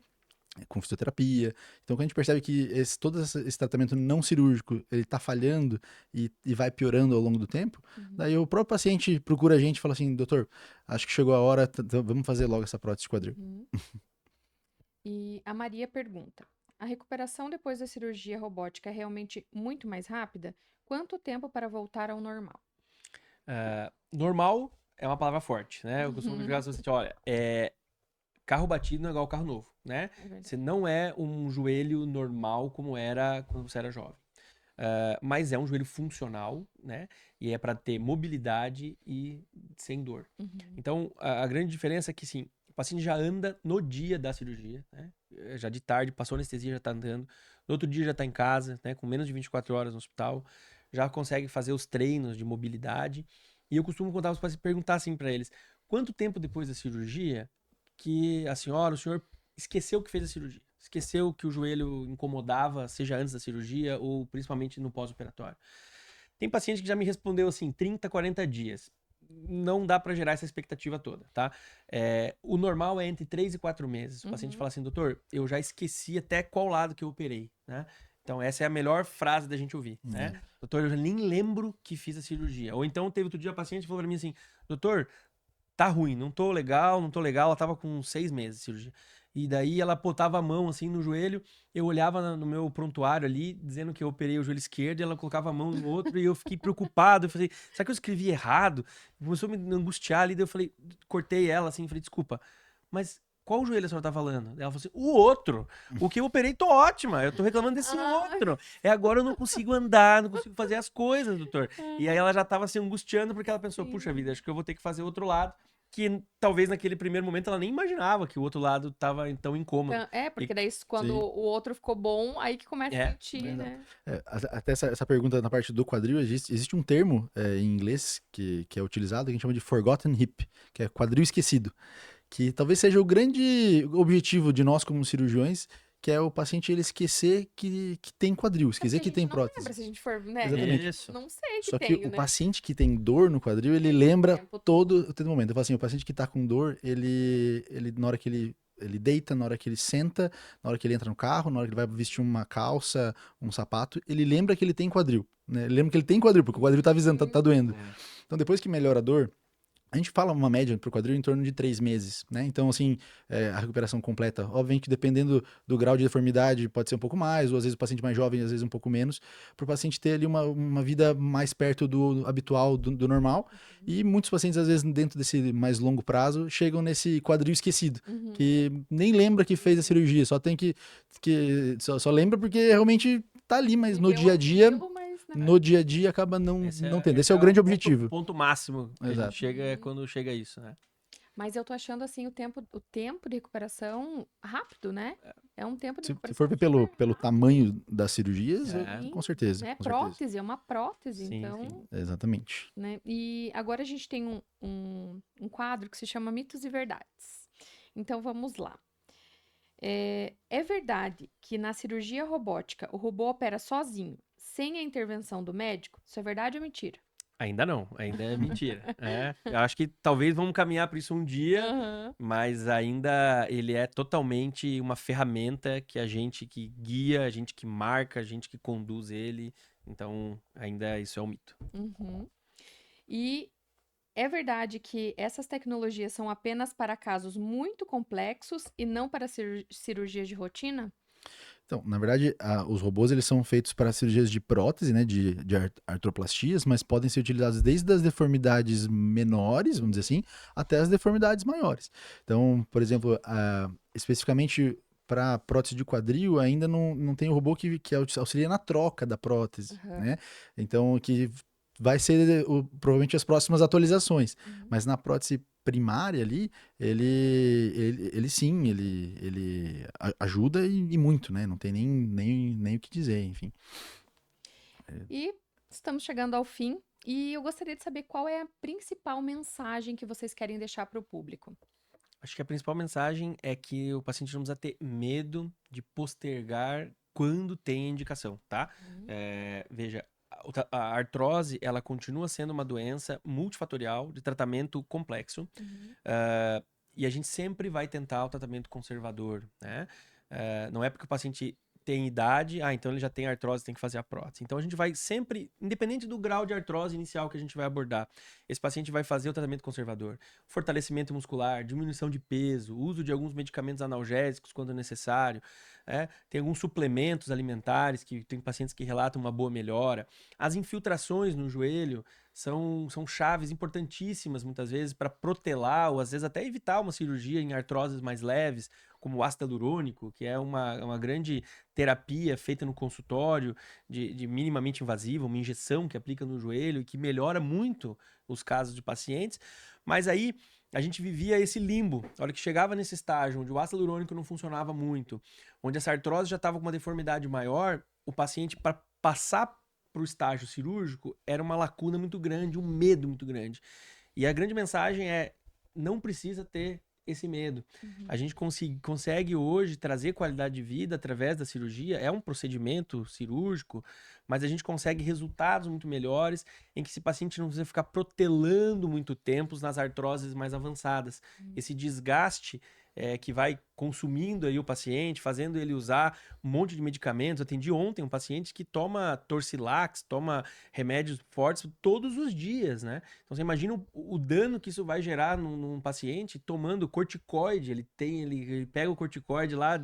com fisioterapia. Então, quando a gente percebe que todo esse tratamento não cirúrgico, ele está falhando e vai piorando ao longo do tempo, uhum, daí o próprio paciente procura a gente e fala assim, doutor, acho que chegou a hora, vamos fazer logo essa prótese de quadril. uhum. E a Maria pergunta: A recuperação depois da cirurgia robótica é realmente muito mais rápida? Quanto tempo para voltar ao normal? Normal é uma palavra forte, né? Eu costumo Uhum, dizer assim, olha, carro batido não é igual carro novo, né? é verdade. Você não é um joelho normal como era quando você era jovem. Mas é um joelho funcional, né? E é para ter mobilidade e sem dor. Uhum, Então, a grande diferença é que, sim, o paciente já anda no dia da cirurgia, né? Já de tarde, passou anestesia, já tá andando. No outro dia já tá em casa, né? Com menos de 24 horas no hospital. Já consegue fazer os treinos de mobilidade. E eu costumo contar os pacientes, perguntar assim para eles: quanto tempo depois da cirurgia que a senhora, o senhor esqueceu que fez a cirurgia? Esqueceu que o joelho incomodava, seja antes da cirurgia ou principalmente no pós-operatório? Tem paciente que já me respondeu assim, 30, 40 dias. Não dá para gerar essa expectativa toda, tá? O normal é entre 3 e 4 meses. O paciente uhum. fala assim, doutor, eu já esqueci até qual lado que eu operei, né? Então, essa é a melhor frase da gente ouvir, né? É. Doutor, eu já nem lembro que fiz a cirurgia. Ou então, teve outro dia a paciente falou para mim assim, doutor, tá ruim, não tô legal, não tô legal. Ela tava com 6 meses de cirurgia. E daí ela botava a mão assim no joelho, eu olhava no meu prontuário ali, dizendo que eu operei o joelho esquerdo, e ela colocava a mão no outro, e eu fiquei preocupado. Eu falei, será que eu escrevi errado? Começou a me angustiar ali, daí eu falei, cortei ela assim, falei, desculpa, mas qual joelho a senhora tá falando? Ela falou assim, o outro. O que eu operei, tô ótima. Eu tô reclamando desse Ai, outro. Agora eu não consigo andar, não consigo fazer as coisas, doutor. E aí ela já tava se angustiando porque ela pensou, puxa sim. vida, acho que eu vou ter que fazer outro lado. Que talvez naquele primeiro momento ela nem imaginava que o outro lado tava tão incômodo. Porque E, daí quando Sim. o outro ficou bom, aí que começa a sentir, exato. né? Até essa pergunta na parte do quadril, existe um termo em inglês que é utilizado que a gente chama de forgotten hip, que é quadril esquecido, que talvez seja o grande objetivo de nós como cirurgiões, que é o paciente ele esquecer que tem quadril, É porque esquecer a que gente tem não lembra se a prótese. gente for, né? Exatamente. Isso. Não sei que Só que tenho, o né? paciente que tem dor no quadril, ele Lembra o lembra tempo todo momento. Eu falo assim, o paciente que tá com dor, na hora que ele deita, na hora que ele senta, na hora que ele entra no carro, na hora que ele vai vestir uma calça, um sapato, ele lembra que ele tem quadril, né? Ele lembra que ele tem quadril, porque o quadril tá avisando, tá Uhum. doendo. Então depois que melhora a dor, a gente fala uma média para o quadril em torno de 3 meses, né? Então, assim, a recuperação completa, obviamente, dependendo do grau de deformidade, pode ser um pouco mais, ou às vezes o paciente mais jovem, às vezes um pouco menos, para o paciente ter ali uma vida mais perto do habitual, do normal. E muitos pacientes, às vezes, dentro desse mais longo prazo, chegam nesse quadril esquecido, Uhum. que nem lembra que fez a cirurgia, só tem só lembra porque realmente tá ali, mas no Viveu dia a dia. aquilo, mas, né? No dia a dia acaba Esse não é, tendo. Esse esse é o é o grande ponto, objetivo. ponto máximo que a gente Exato. chega quando chega a isso, né? Mas eu tô achando assim o tempo de recuperação rápido, né? É um tempo de Se recuperação for ver super pelo rápido. tamanho das cirurgias, É, Sim, com certeza, né? com certeza. Prótese, é uma prótese, sim, então, sim. Exatamente. né? E agora a gente tem um quadro que se chama Mitos e Verdades. Então vamos lá. É verdade que na cirurgia robótica o robô opera sozinho, sem a intervenção do médico? Isso é verdade ou mentira? Ainda não, ainda é mentira. Eu acho que talvez vamos caminhar para isso um dia, Aham. mas ainda ele é totalmente uma ferramenta que a gente que guia, a gente que marca, a gente que conduz ele. Então, ainda isso é um mito. Uhum. E é verdade que essas tecnologias são apenas para casos muito complexos e não para cirurgias de rotina? Então, na verdade, os robôs eles são feitos para cirurgias de prótese, né, de artroplastias, mas podem ser utilizados desde as deformidades menores, vamos dizer assim, até as deformidades maiores. Então, por exemplo, especificamente para prótese de quadril, ainda não tem o robô que auxilia na troca da prótese, Aham. né? Então, que vai ser provavelmente as próximas atualizações. Uhum. Mas na prótese primária ali, ele sim, ele ajuda e muito, né? Não tem nem o que dizer, enfim. E estamos chegando ao fim. E eu gostaria de saber qual é a principal mensagem que vocês querem deixar para o público. Acho que a principal mensagem é que o paciente não precisa ter medo de postergar quando tem a indicação, tá? Uhum. Veja, a artrose, ela continua sendo uma doença multifatorial de tratamento complexo. Uhum. E a gente sempre vai tentar o tratamento conservador, né? Não é porque o paciente tem idade, então ele já tem artrose, tem que fazer a prótese. Então a gente vai sempre, independente do grau de artrose inicial que a gente vai abordar, esse paciente vai fazer o tratamento conservador. Fortalecimento muscular, diminuição de peso, uso de alguns medicamentos analgésicos quando necessário. Tem alguns suplementos alimentares que tem pacientes que relatam uma boa melhora. As infiltrações no joelho são chaves importantíssimas, muitas vezes, para protelar ou às vezes até evitar uma cirurgia em artroses mais leves, como o ácido hialurônico, que é uma grande terapia feita no consultório, de minimamente invasiva, uma injeção que aplica no joelho e que melhora muito os casos de pacientes. Mas aí a gente vivia esse limbo. A hora que chegava nesse estágio onde o ácido hialurônico não funcionava muito, onde essa artrose já estava com uma deformidade maior, o paciente, para passar para o estágio cirúrgico, era uma lacuna muito grande, um medo muito grande. E a grande mensagem é: não precisa ter esse medo. Uhum. A gente consegue hoje trazer qualidade de vida através da cirurgia. É um procedimento cirúrgico, mas a gente consegue resultados muito melhores em que esse paciente não precisa ficar protelando muito tempo nas artroses mais avançadas. Esse desgaste que vai consumindo aí o paciente, fazendo ele usar um monte de medicamentos. Atendi ontem um paciente que toma Torcilax, toma remédios fortes todos os dias, né? Então você imagina o dano que isso vai gerar num paciente tomando corticoide. Ele pega o corticoide lá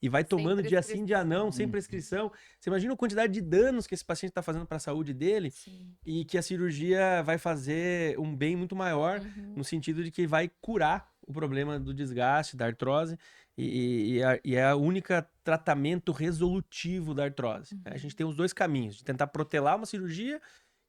e vai tomando dia sim, dia não, sem prescrição. Você imagina a quantidade de danos que esse paciente está fazendo para a saúde dele. Sim. E que a cirurgia vai fazer um bem muito maior, no sentido de que vai curar o problema do desgaste, da artrose, e é o único tratamento resolutivo da artrose. A gente tem os dois caminhos, de tentar protelar uma cirurgia,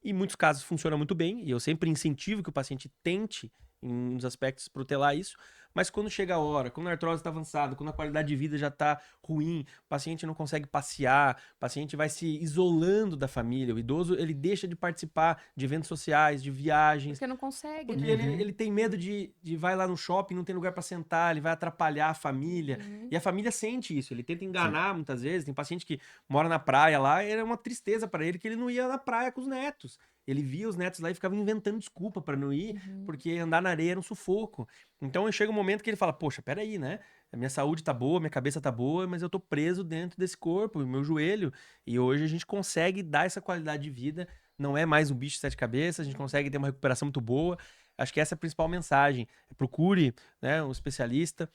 e em muitos casos funciona muito bem, e eu sempre incentivo que o paciente tente, em uns aspectos, protelar isso, mas quando chega a hora, quando a artrose está avançada, quando a qualidade de vida já está ruim, o paciente não consegue passear, o paciente vai se isolando da família, o idoso ele deixa de participar de eventos sociais, de viagens. Porque não consegue, porque né? ele tem medo de vai lá no shopping, não tem lugar para sentar, ele vai atrapalhar a família. E a família sente isso, ele tenta enganar muitas vezes. Tem paciente que mora na praia lá, era uma tristeza para ele que ele não ia na praia com os netos. Ele via os netos lá e ficava inventando desculpa para não ir, porque andar na areia era um sufoco. Então chega um momento que ele fala: poxa, peraí, né? A minha saúde tá boa, minha cabeça tá boa, mas eu tô preso dentro desse corpo, meu joelho. E hoje a gente consegue dar essa qualidade de vida. Não é mais um bicho de sete cabeças, a gente consegue ter uma recuperação muito boa. Acho que essa é a principal mensagem. Procure, né, um especialista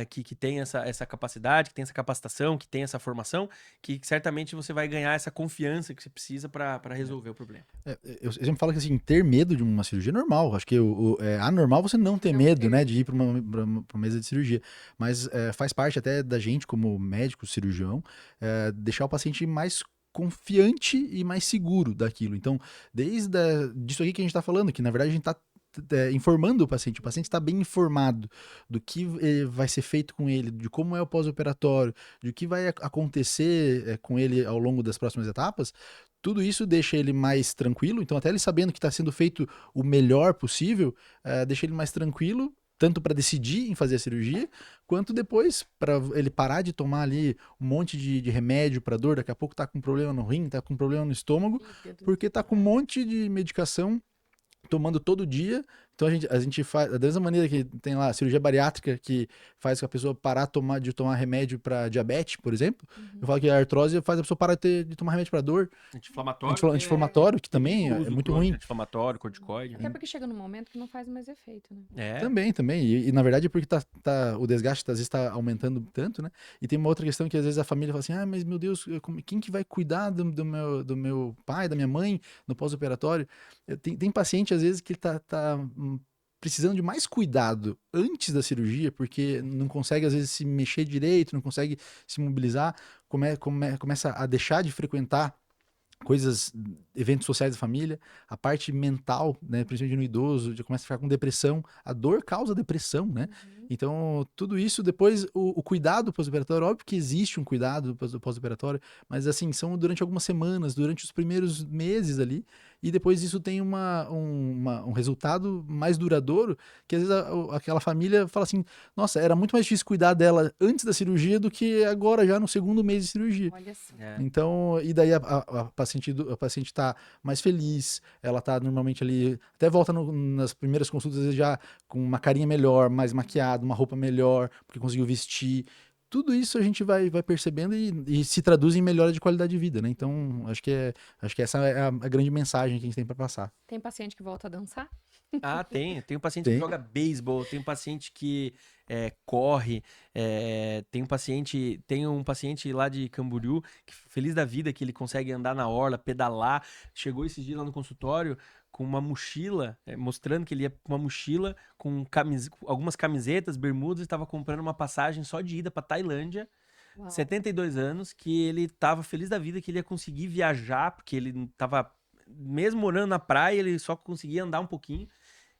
que tem essa capacidade, que tem essa capacitação, que tem essa formação, que certamente você vai ganhar essa confiança que você precisa para resolver o problema. Eu sempre falo que assim, ter medo de uma cirurgia é normal. Acho que é anormal você não ter medo, né, de ir para uma mesa de cirurgia. Mas faz parte até da gente, como médico, cirurgião, deixar o paciente mais confiante e mais seguro daquilo. Então, disso aqui que a gente está falando, que na verdade a gente está informando o paciente está bem informado do que vai ser feito com ele, de como é o pós-operatório, de o que vai acontecer com ele ao longo das próximas etapas. Tudo isso deixa ele mais tranquilo, então até ele sabendo que está sendo feito o melhor possível, deixa ele mais tranquilo tanto para decidir em fazer a cirurgia, quanto depois para ele parar de tomar ali um monte de remédio para dor, daqui a pouco tá com problema no rim, tá com problema no estômago, Fígado. porque tá com um monte de medicação tomando todo dia. Então a gente faz da mesma maneira que tem lá a cirurgia bariátrica que faz com a pessoa parar de tomar remédio para diabetes, por exemplo. Eu falo que a artrose faz a pessoa parar de tomar remédio para dor, Anti-inflamatório. anti-inflamatório, que também é Uso muito pro ruim. Anti-inflamatório, corticoide. Até porque chega num momento que não faz mais efeito, né? É. Também. E, na verdade é porque o desgaste às vezes tá aumentando tanto, né? E tem uma outra questão que às vezes a família fala assim, mas meu Deus, quem que vai cuidar do meu pai, da minha mãe no pós-operatório? Tem paciente às vezes que precisando de mais cuidado antes da cirurgia, porque não consegue às vezes se mexer direito, não consegue se mobilizar, começa a deixar de frequentar coisas, eventos sociais da família, a parte mental, né, principalmente no idoso, já começa a ficar com depressão, a dor causa depressão, né? Então, tudo isso, depois, o cuidado pós-operatório, óbvio que existe um cuidado do pós-operatório, mas assim, são durante algumas semanas, durante os primeiros meses ali, e depois isso tem um resultado mais duradouro, que às vezes aquela família fala assim, nossa, era muito mais difícil cuidar dela antes da cirurgia do que agora, já no segundo mês de cirurgia. Olha só. Então, e daí a paciente tá mais feliz, ela tá normalmente ali, até volta nas primeiras consultas às vezes já com uma carinha melhor, mais maquiada, uma roupa melhor, porque conseguiu vestir. Tudo isso a gente vai percebendo e se traduz em melhora de qualidade de vida, né? Então, acho que essa é a grande mensagem que a gente tem para passar. Tem paciente que volta a dançar? Tem um paciente Tem. que joga beisebol, tem um paciente que corre, tem um paciente lá de Camboriú, que feliz da vida que ele consegue andar na orla, pedalar, chegou esses dias lá no consultório com uma mochila, mostrando que ele ia com uma mochila com algumas camisetas, bermudas, e estava comprando uma passagem só de ida para Tailândia, Uau. 72 anos, que ele estava feliz da vida que ele ia conseguir viajar, porque ele estava, mesmo morando na praia, ele só conseguia andar um pouquinho.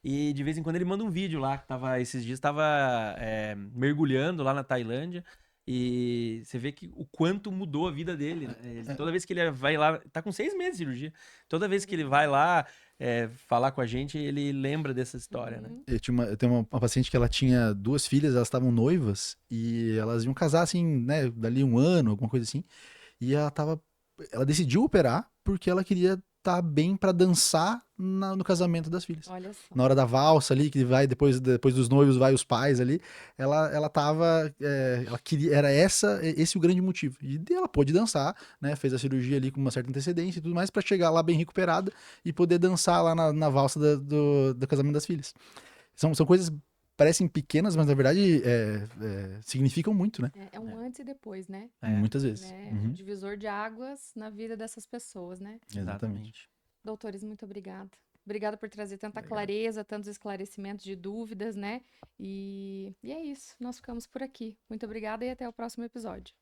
E de vez em quando ele manda um vídeo lá, que esses dias estava mergulhando lá na Tailândia. E você vê que o quanto mudou a vida dele, né? Toda vez que ele vai lá, tá com 6 meses de cirurgia. Toda vez que ele vai lá falar com a gente, ele lembra dessa história, né? Eu tenho uma paciente que ela tinha 2 filhas, elas estavam noivas e elas iam casar assim, né, dali um ano, alguma coisa assim. E ela decidiu operar porque ela queria estar bem para dançar no casamento das filhas. Olha só. Na hora da valsa ali, que vai depois dos noivos, vai os pais ali, ela tava, ela queria, era esse o grande motivo. E ela pôde dançar, né, fez a cirurgia ali com uma certa antecedência e tudo mais para chegar lá bem recuperada e poder dançar lá na valsa do casamento das filhas. São coisas parecem pequenas, mas na verdade significam muito, né? É um antes e depois, né? Muitas vezes. Um divisor de águas na vida dessas pessoas, né? Exatamente. Doutores, muito obrigada. Obrigada por trazer tanta clareza, tantos esclarecimentos de dúvidas, né? E é isso. Nós ficamos por aqui. Muito obrigada e até o próximo episódio.